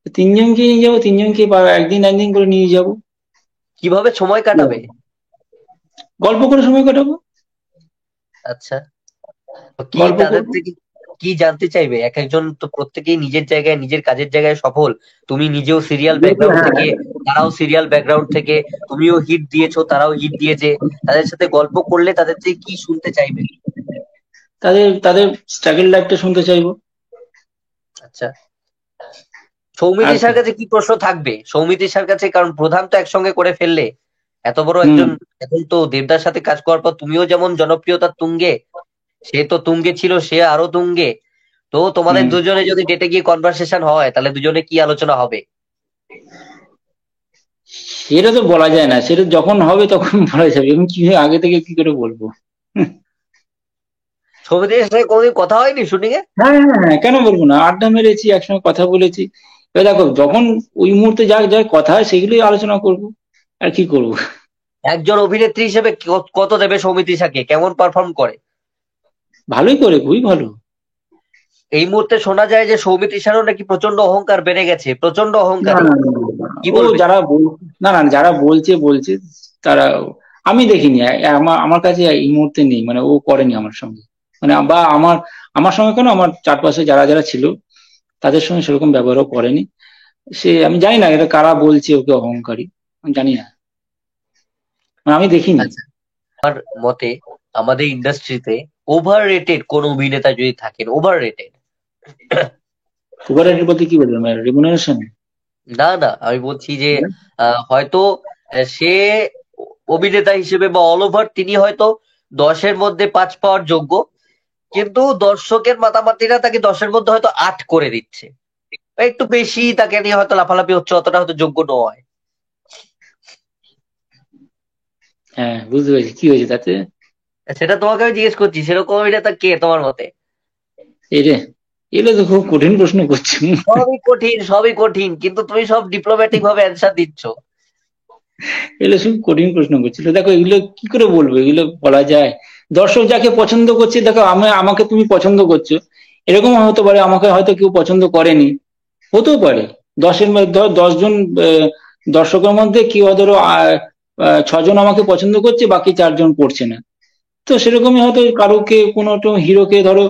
Speaker 2: তো তিনজনকে নিয়ে যাবো, তিনজনকে একদিন একদিন করে নিয়ে যাব।
Speaker 1: কিভাবে সময় কাটাবে?
Speaker 2: গল্প করে সময় কাটাবো।
Speaker 1: আচ্ছা, তো কি
Speaker 2: গল্প
Speaker 1: তাদের
Speaker 2: করবো।
Speaker 1: থেকে কি জানতে চাইবে? এক একজন তো প্রত্যেকেই নিজের জায়গায় নিজের কাজের জায়গায় সফল। তুমি নিজেও সিরিয়াল
Speaker 2: যেহেতু
Speaker 1: ব্যাকগ্রাউন্ড
Speaker 2: হ্যাঁ,
Speaker 1: থেকে, তারাও সিরিয়াল ব্যাকগ্রাউন্ড থেকে, তুমিও হিট দিয়েছো তারাও হিট দিয়েছে, তাদের সাথে গল্প করলে তাদের থেকে কি শুনতে চাইবে?
Speaker 2: তাদের তাদের স্ট্রাগল লাইফটা শুনতে চাইবো।
Speaker 1: আচ্ছা,
Speaker 2: আর
Speaker 1: সৌমিত্রিষার
Speaker 2: কি?
Speaker 1: কাছে কি প্রশ্ন থাকবে সৌমিত্রিষার কাছে? কারণ প্রধান তো একসঙ্গে করে ফেললে, এত বড়
Speaker 2: হুম
Speaker 1: একজন। এখন তো দেবদার সাথে কাজ করার পর তুমিও যেমন জনপ্রিয়তার তুঙ্গে, সে তো তুঙ্গে ছিল, সে আরো তুঙ্গে। তো তোমাদের
Speaker 2: হুম।
Speaker 1: দুজনে যদি ডেটে গিয়ে কনভারসেশন হয় তাহলে দুজনে কি আলোচনা হবে?
Speaker 2: সেটা তো বলা যায় না, সেটা যখন হবে তখন বলা যাবে, এবং কি আগে থেকে কি করে বলবো?
Speaker 1: সৌমিত্রিষার সাথে কোনোদিন কথা হয়নি শুটিং এ?
Speaker 2: হ্যাঁ হ্যাঁ হ্যাঁ, কেন বলবো না, আড্ডা মেরেছি, একসঙ্গে কথা বলেছি। এবার দেখো, যখন ওই মুহূর্তে যা যা কথা হয় সেগুলোই আলোচনা করব, আর কি করব।
Speaker 1: একজন অভিনেত্রী হিসেবে কত দেবে সৌমিত্রিষাকে? কেমন পারফর্ম করে?
Speaker 2: ভালোই করে, খুবই ভালো।
Speaker 1: এই মুহূর্তে শোনা যায় যে সৌমিত্রিষারও নাকি প্রচন্ড অহংকার বেড়ে গেছে, প্রচন্ড
Speaker 2: না
Speaker 1: অহংকারী।
Speaker 2: না না, না,
Speaker 1: কি
Speaker 2: ও
Speaker 1: বলবে?
Speaker 2: যারা বল, না না, যারা বলছে বলছে, তারা, আমি দেখিনি, আমার আমার কাছে এই মুহূর্তে নেই, মানে ও করেনি আমার সঙ্গে, মানে বা আমার আমার সঙ্গে কেন, আমার চারপাশে যারা যারা ছিল তাদের সঙ্গে সেরকম ব্যবহারও করেনি। সে, আমি জানি না এটা কারা বলছে ওকে অহংকারী, আমি জানি না, মানে আমি দেখিনি।
Speaker 1: আচ্ছা, আমার মতে আমাদের ইন্ডাস্ট্রিতে ওভার রেটেড কোন অভিনেতা যদি থাকেন, ওভার রেটেড।
Speaker 2: ওভাররেটেড বলতে কি বলবেন, রেমুনারেশন?
Speaker 1: না না, আমি বলছি যে হয়তো সে অভিনেতা হিসেবে বা অল ওভার তিনি হয়তো 10-এর মধ্যে 5 পাওয়ার যোগ্য, কিন্তু দর্শকের মাতামাতিরা তাকে 10-এর মধ্যে হয়তো 8 করে দিচ্ছে, বা একটু বেশি তাকে নিয়ে হয়তো লাফালাফি হচ্ছে, অতটা হয়তো যোগ্য নয়।
Speaker 2: হ্যাঁ, বুঝতে পেরেছি, কি হয়েছে তাতে?
Speaker 1: সেটা তোমাকে আমি জিজ্ঞেস করছি, সেরকম অভিনেতা কে তোমার মতে?
Speaker 2: এই রে, এগুলো তো খুব কঠিন প্রশ্ন করছি।
Speaker 1: সবই কঠিন, সবই কঠিন, কিন্তু তুমি সব ডিপ্লোম্যাটিক ভাবে অ্যান্সার দিচ্ছ।
Speaker 2: এগুলো খুব কঠিন প্রশ্ন করছিল। দেখো, এগুলো কি করে বলবো, এগুলো বলা যায়? দর্শক যাকে পছন্দ করছে, দেখো আমাকে তুমি পছন্দ করছো, এরকম হতে পারে আমাকে হয়তো কেউ পছন্দ করেনি, হতেও পারে। 10-এর মধ্যে 10 জন দর্শকের মধ্যে কেউ ধরো 6 জন আমাকে পছন্দ করছে, বাকি 4 জন করছে না। তো সেরকমই হয়তো কারোকে, কোনো একটা হিরোকে ধরো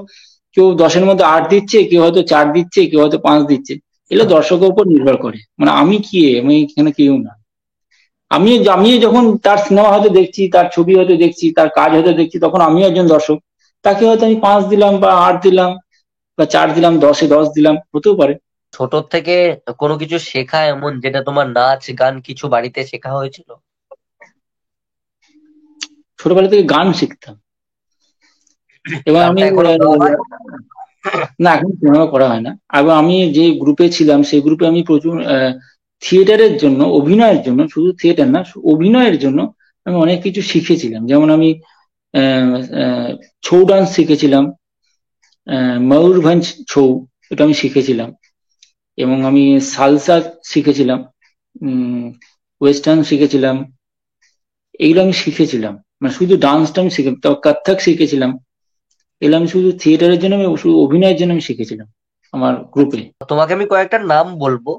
Speaker 2: কেউ 10-এর মধ্যে 8 দিচ্ছে, কেউ হয়তো 4 দিচ্ছে, কেউ হয়তো 5 দিচ্ছে। এগুলো দর্শকের উপর নির্ভর করে, মানে আমি কি, আমি এখানে কেউ না। আমিও যখন তার সিনেমা হয়তো দেখছি, তার ছবি হয়তো দেখছি, তার কাজ হয়তো দেখছি, তখন আমিও একজন দর্শক। তাকে হয়তো আমি 5 দিলাম বা 8 দিলাম বা 4 দিলাম, 10-এ 10 দিলাম, হতেও পারে।
Speaker 1: ছোট থেকে কোনো কিছু শেখা এমন যেটা তোমার নাচ গান কিছু বাড়িতে শেখা হয়েছিল?
Speaker 2: ছোটবেলা থেকে গান শিখতাম, এবং আমি
Speaker 1: গানটা এখনো গাওয়া হয়?
Speaker 2: না, এখন সিনেমা করা হয় না। এবং আমি যে গ্রুপে ছিলাম, সেই গ্রুপে আমি প্রচুর থিয়েটারের জন্য, অভিনয়ের জন্য, শুধু থিয়েটার না, অভিনয়ের জন্য আমি অনেক কিছু শিখেছিলাম। যেমন আমি আহ, আহ, ছৌ ডান্স শিখেছিলাম, ময়ূরভঞ্জ ছৌ, এটা আমি শিখেছিলাম। এবং আমি সালসা শিখেছিলাম, ওয়েস্টার্ন শিখেছিলাম। এগুলো আমি শিখেছিলাম, মানে শুধু ডান্সটা আমি শিখে, তো কত্থক শিখেছিলাম। এগুলো আমি শুধু থিয়েটারের জন্য, আমি শুধু অভিনয়ের জন্য আমি শিখেছিলাম আমার গ্রুপে।
Speaker 1: তোমাকে আমি কয়েকটা নাম বলবো,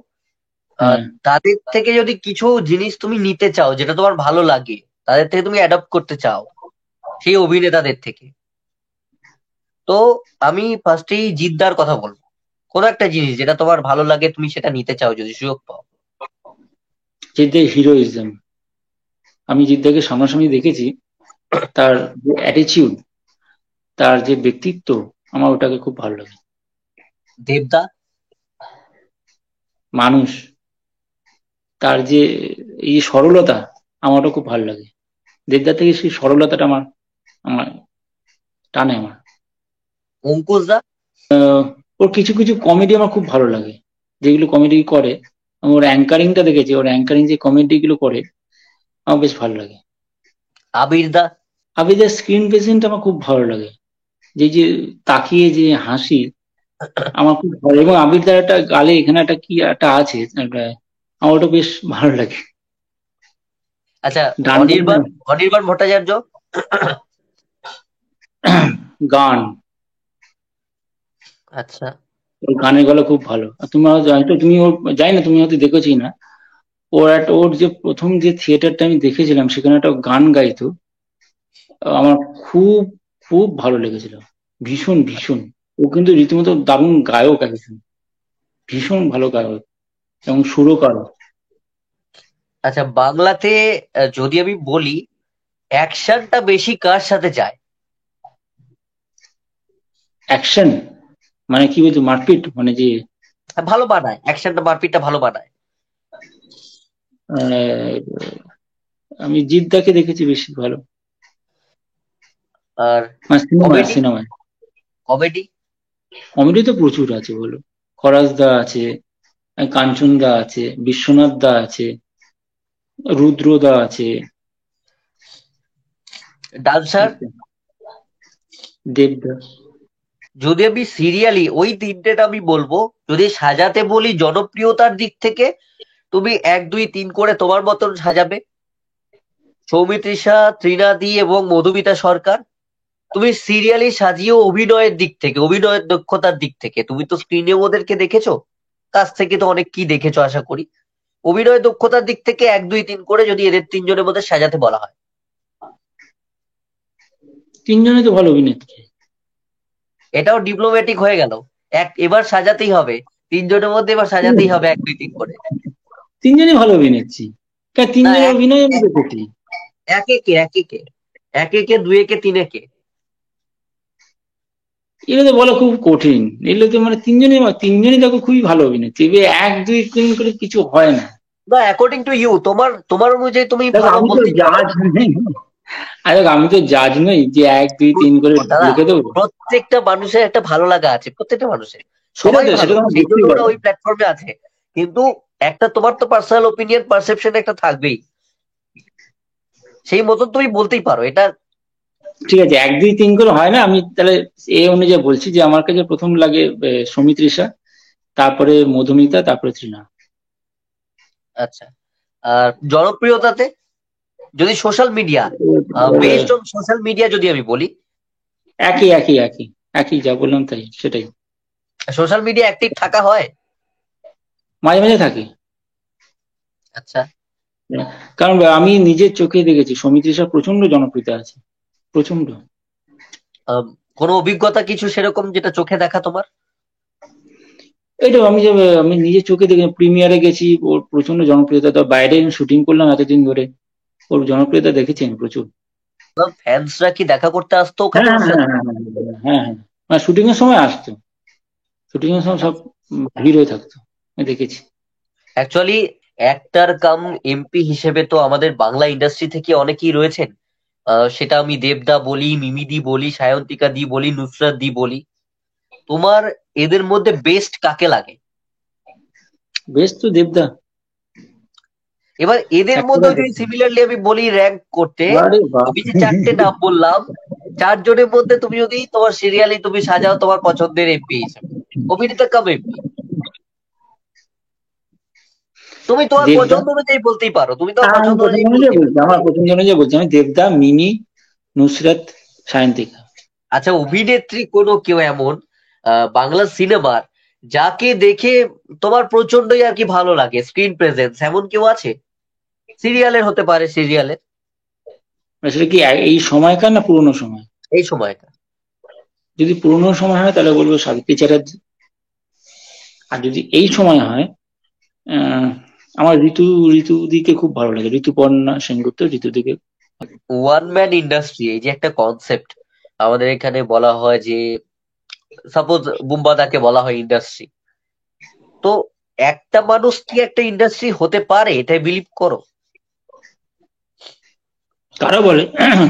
Speaker 2: হ্যাঁ,
Speaker 1: তাদের থেকে যদি কিছু জিনিস তুমি নিতে চাও যেটা তোমার ভালো লাগে, তাদের থেকে তুমি অ্যাডপ্ট করতে চাও, সেই অভিনেতাদের থেকে, তো আমি ফার্স্টেই জিদ্দার কথা বলবো। কোনো একটা জিনিস যেটা তোমার ভালো লাগে তুমি সেটা নিতে চাও যদি সুযোগ পাও।
Speaker 2: যে হিরোইজম, আমি জিদ্দাকে সামনাসামনি দেখেছি। তার যে অ্যাটিচিউড, তার যে ব্যক্তিত্ব, আমার ওটাকে খুব ভালো লাগে।
Speaker 1: দেবদা।
Speaker 2: মানুষ, তার যে এই সরলতা, আমার ওটা খুব ভালো লাগে। দেবদার থেকে সেই সরলতাটা আমার আমার টানে আমার।
Speaker 1: অঙ্কুশ দা।
Speaker 2: ওর কিছু কিছু কমেডি আমার খুব ভালো লাগে, যেগুলো কমেডি করে। আমি ওর অ্যাঙ্কারিংটা দেখেছি, ওর অ্যাঙ্কারিং যে কমেডি গুলো করে আমার বেশ ভালো লাগে।
Speaker 1: আবির দা।
Speaker 2: আবিদের স্ক্রিন প্রেজেন্ট আমার খুব ভালো লাগে, যে যে তাকিয়ে যে হাসি, আমার খুব ভালো। এবং আবির তার একটা গালে এখানে একটা কি একটা আছে একটা, আমার ওটা বেশ ভালো লাগে।
Speaker 1: আচ্ছা,
Speaker 2: ডান
Speaker 1: অনির্বাণ, অনির্বাণ ভট্টাচার্য।
Speaker 2: গান,
Speaker 1: আচ্ছা।
Speaker 2: ওর গানের গলা খুব ভালো। আর তুমি হয়তো তুমি ওর, জানি না তুমি হয়তো দেখেছি না, ওর যে প্রথম যে থিয়েটারটা আমি দেখেছিলাম, সেখানে একটা গান গাইতো, আমার খুব খুব ভালো লেগেছিল, ভীষণ ভীষণ। ও কিন্তু রীতিমতো দারুণ গায়ক একজন, ভীষণ ভালো গায়ক এবং সুরকারও।
Speaker 1: আচ্ছা, বাংলাতে যদি আমি বলি অ্যাকশনটা বেশি কার সাথে যায়?
Speaker 2: অ্যাকশন মানে কি বলছো, মারপিট মানে যে?
Speaker 1: ভালো বানায় অ্যাকশনটা, মারপিটটা ভালো বানায়।
Speaker 2: আহ, আমি জিদ্দাকে দেখেছি বেশি ভালো,
Speaker 1: আর
Speaker 2: মানে সিনেমায়
Speaker 1: কমেডি,
Speaker 2: সিনেমায়।
Speaker 1: কমেডি।
Speaker 2: কমেডি তো প্রচুর আছে, বলো। খরাজ দা আছে, কাঞ্চন দা আছে, বিশ্বনাথ দা আছে, রুদ্র দা আছে,
Speaker 1: ডান্সার।
Speaker 2: দেবদা।
Speaker 1: যদি আমি সিরিয়ালি ওই তিনটেটা আমি বলবো, যদি সাজাতে বলি জনপ্রিয়তার দিক থেকে, তুমি 1, 2, 3 করে তোমার মতন সাজাবে, সৌমিত্রিষা, ত্রিনাদি এবং মধুমিতা সরকার। তুমি সিরিয়ালি সাজিয়েও অভিনয়ের দিক থেকে, অভিনয়ের দক্ষতার দিক থেকে, তুমি তো স্ক্রিনে ওদেরকে দেখেছো, কাছ থেকে তো অনেক কি দেখেছো আশা করি। অভিনয় দক্ষতার দিক থেকে 1, 2, 3 করে যদি এদের তিনজনের মধ্যে সাজাতে বলা হয়।
Speaker 2: তিনজনে তো ভালো অভিনেত্রী।
Speaker 1: এটাও ডিপ্লোম্যাটিক হয়ে গেল। এবার সাজাতেই হবে, তিনজনের মধ্যে এবার সাজাতেই হবে 1, 2, 3 করে।
Speaker 2: তিনজনই ভালো অভিনেত্রী,
Speaker 1: না,
Speaker 2: তিনজনের অভিনয় আমি দেখেছি।
Speaker 1: একে কে, একে কে, একে কে, দুয়ে কে, তিনে কে?
Speaker 2: এগুলো তো বলা খুব কঠিন। এগুলো তো মানে তিনজনই দেখো খুবই ভালো অভিনেত্রী, এবার এক দুই তিন করে কিছু হয় না।
Speaker 1: না, অ্যাকর্ডিং টু ইউ, তোমার তোমার অনুযায়ী তুমি
Speaker 2: দেখো
Speaker 1: ভালো
Speaker 2: আমি তো
Speaker 1: বলতেই পারো।
Speaker 2: জাজ নই, আরে দেখো আমি তো জাজ নই যে এক দুই তিন করে
Speaker 1: দাদা,
Speaker 2: লিখে দেবো।
Speaker 1: প্রত্যেকটা মানুষের একটা ভালো লাগা আছে, প্রত্যেকটা মানুষের।
Speaker 2: সেটা
Speaker 1: সবাই
Speaker 2: তো,
Speaker 1: ভালো,
Speaker 2: সেটা তো আমার
Speaker 1: সেই জন্য
Speaker 2: ব্যক্তিগত।
Speaker 1: ওরা ওই প্ল্যাটফর্মে আছে। কিন্তু একটা তোমার তো পার্সোনাল ওপিনিয়ন পারসেপশন একটা থাকবেই, সেই মতন তুমি বলতেই পারো এটা।
Speaker 2: ঠিক আছে, এক দুই তিন করে হয় না, আমি তাহলে এই অনুযায়ী বলছি যে আমার কাছে প্রথম লাগে সৌমিত্রিষা, তারপরে মধুমিতা, তারপরে তৃণা।
Speaker 1: আচ্ছা, আর জনপ্রিয়তাতে যদি social media, based on social media যদি আমি বলি,
Speaker 2: একই একই একই একই যা বললাম তাই সেটাই।
Speaker 1: সোশ্যাল মিডিয়া অ্যাক্টিভ থাকা হয়?
Speaker 2: মাঝে মাঝে থাকি।
Speaker 1: আচ্ছা।
Speaker 2: কারণ আমি নিজের চোখে দেখেছি সৌমিত্রিষা প্রচন্ড জনপ্রিয়তা আছে, প্রচন্ড।
Speaker 1: আম, কোনো অভিজ্ঞতা কিছু সেরকম যেটা চোখে দেখা তোমার?
Speaker 2: এইটা আমি নিজের চোখে দেখে প্রিমিয়ারে গেছি, ওর প্রচন্ড জনপ্রিয়তা, তো বাইরে শুটিং করলাম এতদিন ধরে, ওর জনপ্রিয়তা দেখেছি আমি প্রচুর।
Speaker 1: ফ্যান্সরা কি দেখা করতে আসতো
Speaker 2: হ্যাঁ
Speaker 1: ওখানে ওর
Speaker 2: হ্যাঁ হ্যাঁ
Speaker 1: সাথে?
Speaker 2: হ্যাঁ হ্যাঁ হ্যাঁ হ্যাঁ, মানে শুটিং এর সময় আসতো, শুটিং এর সময় সব ভিড় হয়ে থাকতো, আমি দেখেছি।
Speaker 1: অ্যাকচুয়ালি অ্যাক্টর কাম এমপি হিসেবে তো আমাদের বাংলা ইন্ডাস্ট্রি থেকে অনেকেই রয়েছেন। সেটা আমি দেবদা বলি, মিমিদি বলি, সায়ন্তিকা দি বলি, নুসরাত দি বলি। তোমার এদের মধ্যে বেস্ট কাকে লাগে?
Speaker 2: বেশ তো দেবদা।
Speaker 1: এবার এদের
Speaker 2: একেবারে
Speaker 1: মধ্যে যদি
Speaker 2: দেবদা।
Speaker 1: সিমিলারলি আমি বলি র্যাঙ্ক করতে,
Speaker 2: আরে বাপ।
Speaker 1: আমি যে চারটে নাম বললাম, চারজনের মধ্যে তুমি যদি তোমার সিরিয়ালি তুমি সাজাও তোমার পছন্দের এমপি হিসেবে, অভিনেতা কাম এমপি, তুমি তোমার
Speaker 2: দেবদা।
Speaker 1: পছন্দ অনুযায়ী বলতেই পারো, তুমি তোমার
Speaker 2: হ্যাঁ আমি
Speaker 1: পছন্দ
Speaker 2: প্রথম
Speaker 1: অনুযায়ী
Speaker 2: অনুযায়ী
Speaker 1: বলতেই পারো।
Speaker 2: বলছি, আমার প্রথম অনুযায়ী বলছি, আমি দেবদা, মিমি, নুসরাত, সায়ন্তিকা।
Speaker 1: আচ্ছা, অভিনেত্রী কোনো কেউ এমন বাংলা সিনেমার যাকে দেখে তোমার প্রচন্ডই আর কি ভালো লাগে, স্ক্রিন প্রেজেন্স এমন কেউ আছে? সিরিয়ালের হতে পারে, সিরিয়ালের
Speaker 2: আসলে কি এই সময়কার না পুরোনো সময়?
Speaker 1: এই সময়টা।
Speaker 2: যদি পুরোনো সময় হয় তাহলে বলবো সাবিত্রী চ্যাটার্জি। আর যদি এই সময় হয়, আহ, আমার ঋতুদিকে খুব ভালো লাগে, ঋতুপর্ণা সেনগুপ্ত, ঋতুদিকে।
Speaker 1: ওয়ান ম্যান ইন্ডাস্ট্রি, এই যে একটা কনসেপ্ট আমাদের এখানে বলা হয় যে, সাপোজ বুম্বাদাকে বলা হয় ইন্ডাস্ট্রি, তো একটা মানুষ কি একটা ইন্ডাস্ট্রি হতে পারে এটাই বিলিভ করো?
Speaker 2: কারা বলে?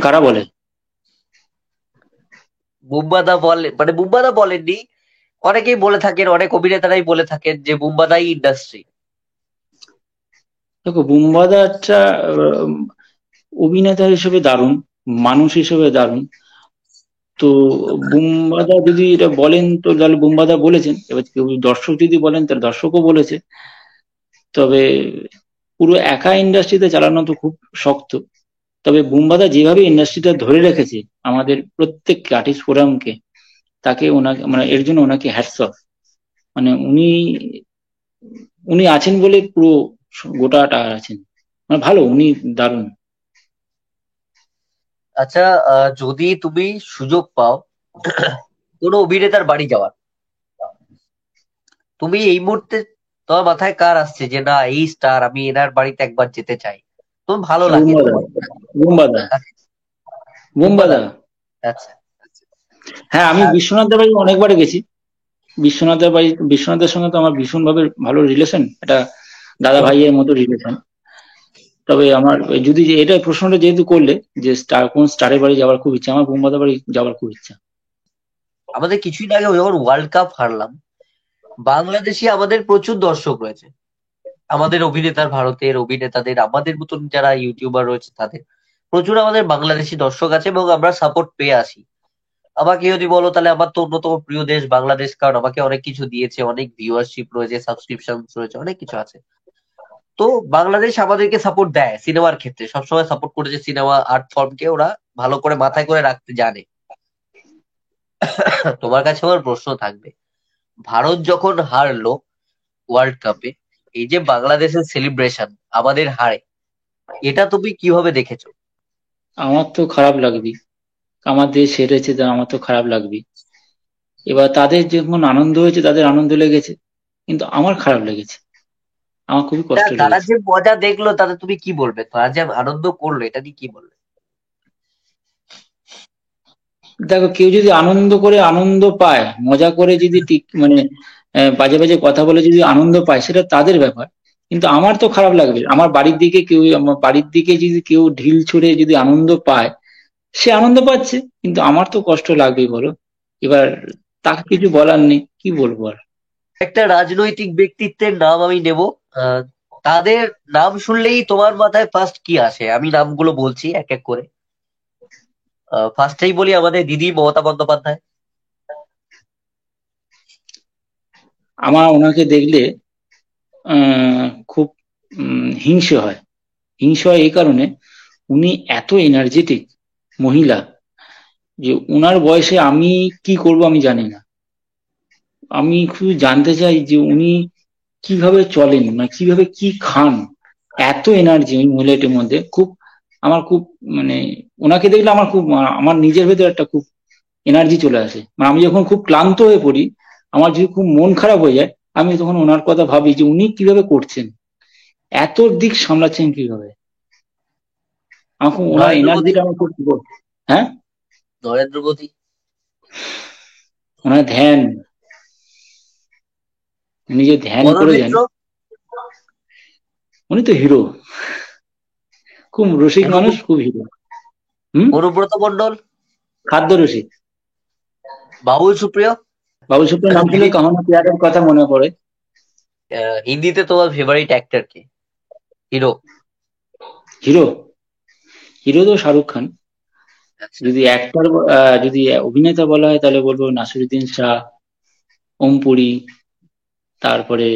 Speaker 2: কারা বলে?
Speaker 1: বুম্বাদা বলে, মানে বুম্বাদা বলেননি, অনেকেই বলে থাকেন, অনেক অভিনেতারাই বলে থাকেন যে বুম্বাদাই ইন্ডাস্ট্রি।
Speaker 2: দেখো বুম্বাদা একটা অভিনেতা হিসেবে দারুণ, মানুষ হিসেবে দারুণ। তো বুম্বাদা যদি এটা বলেন তো তাহলে বুম্বাদা বলেছেন, এবার কেউ দর্শক যদি বলেন তাহলে দর্শকও বলেছে। তবে পুরো একা ইন্ডাস্ট্রিতে চালানো তো খুব শক্ত। তবে বুম্বাদা যেভাবে ইন্ডাস্ট্রিটা ধরে রেখেছে আমাদের প্রত্যেক আর্টিস্ট ফোরামকে, তাকে ওনাকে মানে এর জন্য ওনাকে হ্যাটস অফ। মানে উনি উনি আছেন বলে পুরো গোটাটা আছেন, মানে ভালো, উনি দারুণ।
Speaker 1: আচ্ছা, যদি তুমি সুযোগ পাও কোনো অভিনেতার বাড়ি যাওয়ার, তুমি এই মুহূর্তে তোমার মাথায় কার আসছে যে না এই স্টার, আমি এনার বাড়িতে একবার যেতে চাই, তোমার ভালো লাগে
Speaker 2: বুম্বাদা,
Speaker 1: তোমার?
Speaker 2: বুম্বাদা,
Speaker 1: বুম্বাদা।
Speaker 2: বুম্বাদা।
Speaker 1: আচ্ছা।
Speaker 2: হ্যাঁ আমি
Speaker 1: আর
Speaker 2: বিশ্বনাথের বাড়ি অনেকবারই গেছি। বিশ্বনাথের বাড়ি, বিশ্বনাথের সঙ্গে তো আমার ভীষণভাবে ভালো রিলেশন, এটা দাদা ভাইয়ের মতো রিলেশন। তবে আমার যদি এটা প্রশ্নটা যেহেতু করলে যে স্টার, কোন স্টারের বাড়ি যাওয়ার খুব ইচ্ছা, আমার বুম্বাদার বাড়ি যাওয়ার খুব ইচ্ছা।
Speaker 1: আমাদের কিছুদিন আগে যখন ওয়ার্ল্ড কাপ হারলাম, বাংলাদেশি আমাদের প্রচুর দর্শক রয়েছে, আমাদের অভিনেতার, ভারতের অভিনেতাদের, আমাদের মতন যারা ইউটিউবার রয়েছে তাদের প্রচুর আমাদের বাংলাদেশি দর্শক আছে, এবং আমরা সাপোর্ট পেয়ে আসি। আমাকে যদি বলো তাহলে আমার তো অন্যতম প্রিয় দেশ বাংলাদেশ, কারণ আমাকে অনেক কিছু দিয়েছে, অনেক ভিউয়ারশিপ রয়েছে, সাবস্ক্রিপশন রয়েছে, অনেক কিছু আছে। তো বাংলাদেশ আমাদেরকে সাপোর্ট দেয় সিনেমার ক্ষেত্রে, সবসময় সাপোর্ট করেছে, সিনেমা আর্ট ফর্মকে ওরা ভালো করে মাথায় করে রাখতে জানে। তোমার কাছে আমার প্রশ্ন থাকবে, ভারত যখন হারলো ওয়ার্ল্ড কাপে, এই যে বাংলাদেশের সেলিব্রেশন আমাদের হারে, এটা তুমি কিভাবে দেখেছো?
Speaker 2: আমার তো খারাপ লাগবে, আমার দেশ হেরেছে তো আমার তো খারাপ লাগবে। এবার তাদের যেমন আনন্দ হয়েছে, তাদের আনন্দ লেগেছে, কিন্তু আমার খারাপ লেগেছে, আমার খুবই
Speaker 1: না,
Speaker 2: কষ্ট
Speaker 1: তারা
Speaker 2: লেগেছে।
Speaker 1: যে মজা দেখলো তাতে তুমি কি বলবে, তারা যে আনন্দ করলো এটা নিয়ে কি বলবে?
Speaker 2: দেখো, কেউ যদি আনন্দ করে আনন্দ পায়, মজা করে যদি মানে বাজে বাজে কথা বলে যদি আনন্দ পায়, সেটা তাদের ব্যাপার। কিন্তু আমার তো খারাপ লাগবে। আমার বাড়ির দিকে যদি কেউ ঢিল ছুঁড়ে যদি আনন্দ পায়, সে আনন্দ পাচ্ছে, কিন্তু আমার তো কষ্ট লাগবেই, বলো। এবার তাকে কিছু বলার নেই, কি বলবো আর।
Speaker 1: একটা রাজনৈতিক ব্যক্তিত্বের নাম আমি নেব। আহ, তাদের নাম শুনলেই তোমার মাথায় ফার্স্ট কি আসে? আমি নামগুলো বলছি এক এক করে। ফার্স্টেই বলি আমাদের দিদি মমতা বন্দ্যোপাধ্যায়।
Speaker 2: আমার ওনাকে দেখলে খুব হিংসে হয়। হিংসা হয় এই কারণে, উনি এত এনার্জেটিক মহিলা যে উনার বয়সে আমি কি করব আমি জানি না। আমি খুব জানতে চাই যে উনি কিভাবে চলেন, মানে কিভাবে কি খান। এত এনার্জি ওই মহিলাটির মধ্যে, আমার খুব মানে ওনাকে দেখলে আমার আমার নিজের ভেতরে একটা খুব এনার্জি চলে আসে। মানে আমি যখন খুব ক্লান্ত হয়ে পড়ি, আমার যদি খুব মন খারাপ হয়ে যায়, আমি তখন ওনার কথা ভাবি যে উনি কিভাবে করছেন, এত দিক সামলাচ্ছেন কিভাবে। আমার খুব ওনার
Speaker 1: নরেন্দ্র মোদী।
Speaker 2: এনার্জিটা আমার খুব হ্যাঁ,
Speaker 1: নরেন্দ্র মোদী।
Speaker 2: ওনার ধ্যান, উনি যে ধ্যান
Speaker 1: মদন
Speaker 2: করে যান,
Speaker 1: মিত্র।
Speaker 2: উনি তো হিরো। খুব রসিক মানুষ,
Speaker 1: অনুব্র-
Speaker 2: খুব হিরো। হুম।
Speaker 1: অনুব্রত মন্ডল।
Speaker 2: খাদ্য রসিক।
Speaker 1: বাবুল সুপ্রিয়।
Speaker 2: বাবুল সুপ্রিয় নাম শুনলে
Speaker 1: দিলীপ।
Speaker 2: কাহানা প্যারের কথা মনে পড়ে।
Speaker 1: হিন্দিতে তোমার ফেভারিট অ্যাক্টর কে? হিরো।
Speaker 2: হিরো, হিরো তো শাহরুখ খান।
Speaker 1: আচ্ছা।
Speaker 2: যদি অ্যাক্টর, যদি অভিনেতা বলা হয় তাহলে বলবো নাসিরুদ্দিন শাহ, ওম পুরী, তারপরে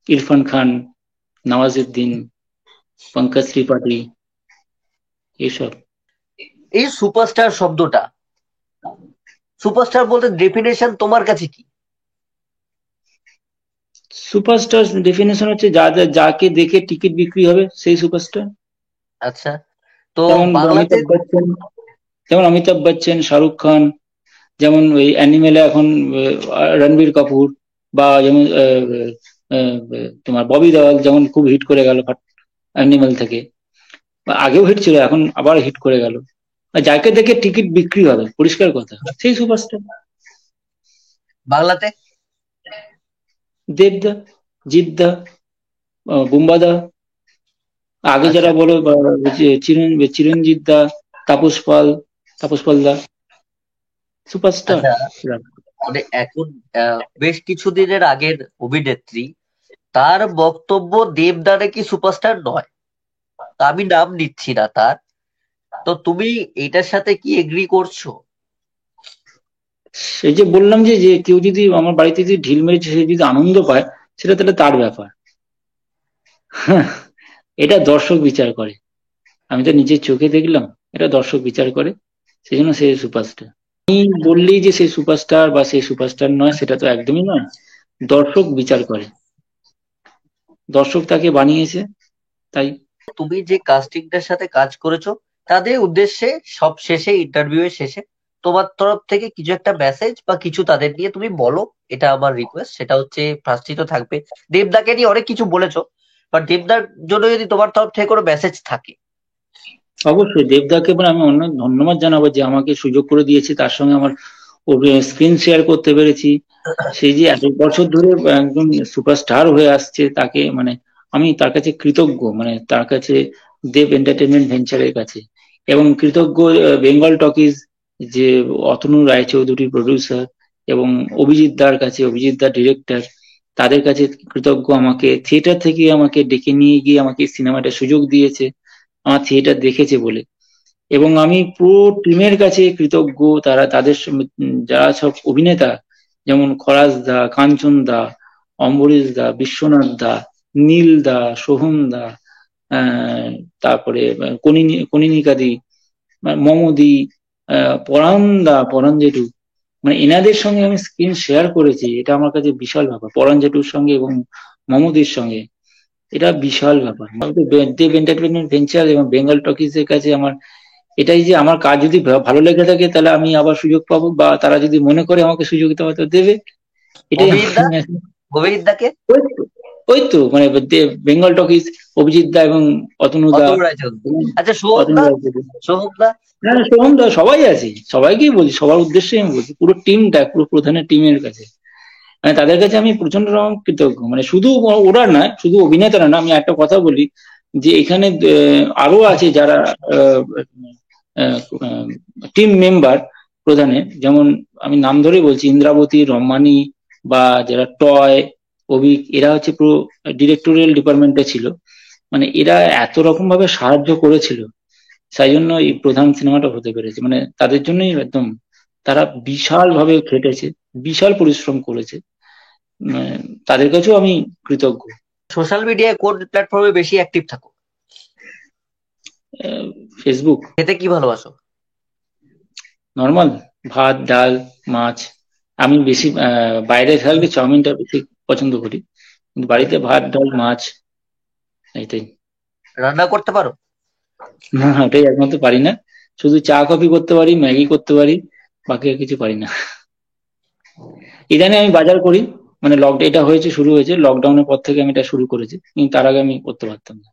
Speaker 2: ইরফান খান, নওয়াজুদ্দিন, পঙ্কজ ত্রিপাঠী, এইসব।
Speaker 1: এই সুপারস্টার শব্দটা, সুপারস্টার বলতে ডেফিনেশন তোমার কাছে কি?
Speaker 2: সুপারস্টার ডেফিনেশন হচ্ছে যাকে দেখে টিকিট বিক্রি হবে সেই সুপারস্টার।
Speaker 1: আচ্ছা। তো
Speaker 2: যেমন
Speaker 1: বাংলাতে।
Speaker 2: অমিতাভ বচ্চন, শাহরুখ খান, যেমন ওই অ্যানিমেলে এখন রণবীর কাপুর, বা যেমন তোমার ববি দেওয়াল যেমন খুব হিট করে গেল অ্যানিমেল থেকে, বা আগেও হিট ছিল, এখন আবার হিট করে গেল। আর যাকে দেখে টিকিট বিক্রি হবে, পরিষ্কার কথা, সেই সুপারস্টার।
Speaker 1: বাংলাতে।
Speaker 2: দেবদা, জিদ্দা, বুম্বাদা, আগে
Speaker 1: আচ্ছা।
Speaker 2: যারা বলো, চিরঞ্জিত দা, তাপস পাল, তাপস পাল দা, সুপারস্টার।
Speaker 1: আচ্ছা, মানে এখন বেশ কিছুদিনের আগের অভিনেত্রী, তার বক্তব্য দেবদা নাকি সুপারস্টার নয়। তা আমি নাম নিচ্ছি না তার। তো তুমি এটার সাথে কি এগ্রি করছো?
Speaker 2: সেই যে বললাম যে যে কেউ যদি আমার বাড়িতে যদি ঢিল মেরেছে, সে যদি আনন্দ পায়, সেটা তাহলে তার ব্যাপার। হ্যাঁ, এটা দর্শক বিচার করে। আমি তো নিজের চোখে দেখলাম, এটা দর্শক বিচার করে, সেই জন্য সে সুপারস্টার। আমি বললেই যে সে সুপারস্টার বা সে সুপারস্টার নয়, সেটা তো একদমই নয়। দর্শক বিচার করে, দর্শক তাকে বানিয়েছে, তাই।
Speaker 1: তুমি যে কাস্টিংটার সাথে কাজ করেছো, তাদের উদ্দেশ্যে সব শেষে, ইন্টারভিউ এর শেষে, তোমার তরফ থেকে কিছু একটা মেসেজ বা কিছু তাদের নিয়ে তুমি বলো। এটা আমার রিকোয়েস্ট। সেটা হচ্ছে, ফার্স্টই তো থাকবে, দেবদাকে নিয়ে অনেক কিছু বলেছো, বাট দেবদার জন্য যদি তোমার তরফ থেকে কোনো মেসেজ থাকে।
Speaker 2: অবশ্যই দেবদাকে এবার আমি অনেক ধন্যবাদ জানাবো যে আমাকে সুযোগ করে দিয়েছে, তার সঙ্গে আমার স্ক্রিন শেয়ার করতে পেরেছি। সেই যে এত বছর ধরে একজন সুপারস্টার হয়ে আসছে, তাকে মানে আমি তার কাছে কৃতজ্ঞ, মানে তার কাছে, দেব এন্টারটেনমেন্ট ভেঞ্চারের কাছে, এবং কৃতজ্ঞ বেঙ্গল টকিজ, যে অতনু রায়চৌধুরী প্রডিউসার, এবং অভিজিৎ দার কাছে, অভিজিৎ দা ডিরেক্টর, তাদের কাছে কৃতজ্ঞ। আমাকে থিয়েটার থেকে আমাকে ডেকে নিয়ে গিয়ে আমাকে সিনেমাটা সুযোগ দিয়েছে, আমার থিয়েটার দেখেছে বলে। এবং আমি পুরো টিমের কাছে কৃতজ্ঞ, যারা সব অভিনেতা, যেমন খরাজ দা, কাঞ্চন দা, অম্বরীশ দা, বিশ্বনাথ দা, নীল দা, সোহম দা, আহ, তারপরে কনিনিকা দি, মমদি, পরাণ দা, পরাণ জেঠু, মানে এনাদের সঙ্গে আমি স্ক্রিন শেয়ার করেছি, এটা আমার কাছে বিশাল ব্যাপার। পরাণ জেঠুর সঙ্গে এবং মমদির সঙ্গে, এটা বিশাল ব্যাপার। দেব এন্টারটেনমেন্ট ভেঞ্চার এবং বেঙ্গল টকিজ এর কাছে আমার এটাই, যে আমার কাজ যদি ভালো লেগে থাকে, তাহলে আমি আবার সুযোগ পাবো, বা তারা যদি মনে করে আমাকে সুযোগ দেওয়া, তো দেবে। এটাই
Speaker 1: অভিজিৎ
Speaker 2: আমার
Speaker 1: দা,
Speaker 2: message।
Speaker 1: অভিজিৎ দাকে।
Speaker 2: ওই তো মানে বেঙ্গল টকিজ, অভিজিৎ দা এবং অতনু দা
Speaker 1: অতুল রায়চৌধুরী।
Speaker 2: এবং
Speaker 1: আচ্ছা, সোহম
Speaker 2: অতনু
Speaker 1: দা?
Speaker 2: রায়চৌধুরী।
Speaker 1: সোহম দা?
Speaker 2: না না, সোহম দা সবাই আছে, সবাইকেই বলছি, সবার উদ্দেশ্যে আমি বলছি, পুরো টিমটা, পুরো প্রধানের টিমের কাছে, মানে তাদের কাছে আমি প্রচন্ড রকম কৃতজ্ঞ। মানে শুধু ওরা না, শুধু অভিনেতারা না, আমি একটা কথা বলি যে এখানে আরো আছে যারা টিম মেম্বার প্রধানের, যেমন আমি নাম ধরে বলছি, ইন্দ্রাবতী, রম্মানী, বা যারা টয়, অভিক, এরা হচ্ছে পুরো ডিরেক্টোরিয়াল ডিপার্টমেন্টে ছিল। মানে এরা এত রকম ভাবে সাহায্য করেছিল, তাই জন্য এই প্রধান সিনেমাটা হতে পেরেছে। মানে তাদের জন্যই একদম, তারা বিশাল ভাবে খেটেছে, বিশাল পরিশ্রম করেছে। মানে তাদের কাছেও আমি কৃতজ্ঞ।
Speaker 1: সোশ্যাল মিডিয়ায় কোন প্ল্যাটফর্মে বেশি অ্যাক্টিভ থাকো?
Speaker 2: ফেসবুক।
Speaker 1: খেতে কি ভালোবাসো?
Speaker 2: নর্মাল ভাত, ডাল, মাছ। আমি বেশি বাইরে থাকলে চাউমিনটা বেশি পছন্দ করি, কিন্তু বাড়িতে ভাত, ডাল, মাছ, এইটাই।
Speaker 1: রান্না করতে পারো?
Speaker 2: না, ওটাই একমাত্র পারি না। শুধু চা কফি করতে পারি, ম্যাগি করতে পারি, বাকি আর কিছু পারি না। ইদানিং আমি বাজার করি, মানে এটা হয়েছে, শুরু হয়েছে লকডাউনের পর থেকে আমি এটা শুরু করেছি, কিন্তু তার আগে আমি করতে পারতাম না।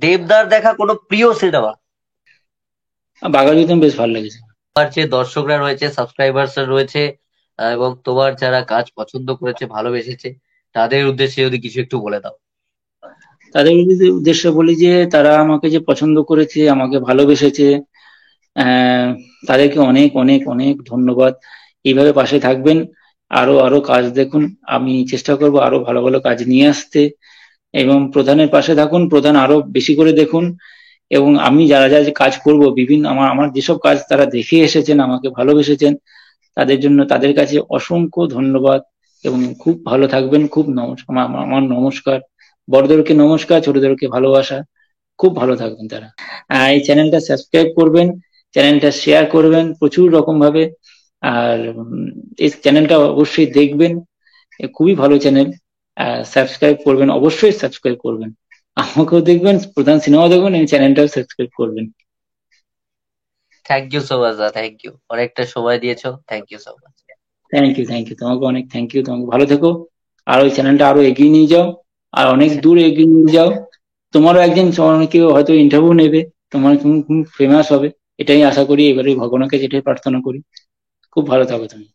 Speaker 1: দেবদার দেখা কোনো প্রিয় সিনেমা?
Speaker 2: বাঘাযতীন বেশ ভালো লেগেছে।
Speaker 1: তোমার যে দর্শকরা রয়েছে, সাবস্ক্রাইবার্স রয়েছে, এবং তোমার যারা কাজ পছন্দ করেছে, ভালোবেসেছে, তাদের উদ্দেশ্যে যদি কিছু একটু বলে দাও।
Speaker 2: তাদের উদ্দেশ্যে বলি যে তারা আমাকে যে পছন্দ করেছে, আমাকে ভালোবেসেছে, আহ তাদেরকে অনেক অনেক অনেক ধন্যবাদ। এইভাবে পাশে থাকবেন, আরো আরো কাজ দেখুন, আমি চেষ্টা করব আরো ভালো ভালো কাজ নিয়ে আসতে। এবং প্রধানের পাশে থাকুন, প্রধান আরো বেশি করে দেখুন। এবং আমি যারা যা যে কাজ করব, বিভিন্ন আমার আমার যেসব কাজ তারা দেখে এসেছেন, আমাকে ভালোবেসেছেন, তাদের জন্য তাদের কাছে অসংখ্য ধন্যবাদ। এবং খুব ভালো থাকবেন, খুব নমস্কার, আমার নমস্কার, বড়দেরকে নমস্কার, ছোটদেরকে ভালোবাসা। খুব ভালো থাকবেন তারা। এই চ্যানেলটা সাবস্ক্রাইব করবেন, চ্যানেলটা শেয়ার করবেন প্রচুর রকম ভাবে। আর এই চ্যানেলটা অবশ্যই দেখবেন, খুবই ভালো চ্যানেল। সাবস্ক্রাইব করবেন, অবশ্যই সাবস্ক্রাইব করবেন, আমাকেও দেখবেন, প্রধান সিনেমা দেখবেন, এই চ্যানেলটাও সাবস্ক্রাইব করবেন।
Speaker 1: থ্যাংক ইউ সো মাচ দা, থ্যাংক ইউ, অনেকটা সময় দিয়েছো, thank you so much.
Speaker 2: Thank you, thank you, তোমাকে অনেক থ্যাংক ইউ, তোমাকে ভালো থেকো। আর ওই চ্যানেলটা আরো এগিয়ে নিয়ে যাও, আর অনেক দূর এগিয়ে নিয়ে যাও। তোমারও একদিন কেউ হয়তো ইন্টারভিউ নেবে, তোমার তুমি ফেমাস হবে, এটাই আশা করি, এবারে ভগবানকে যেটাই প্রার্থনা করি। খুব ভালো থাকো তুমি।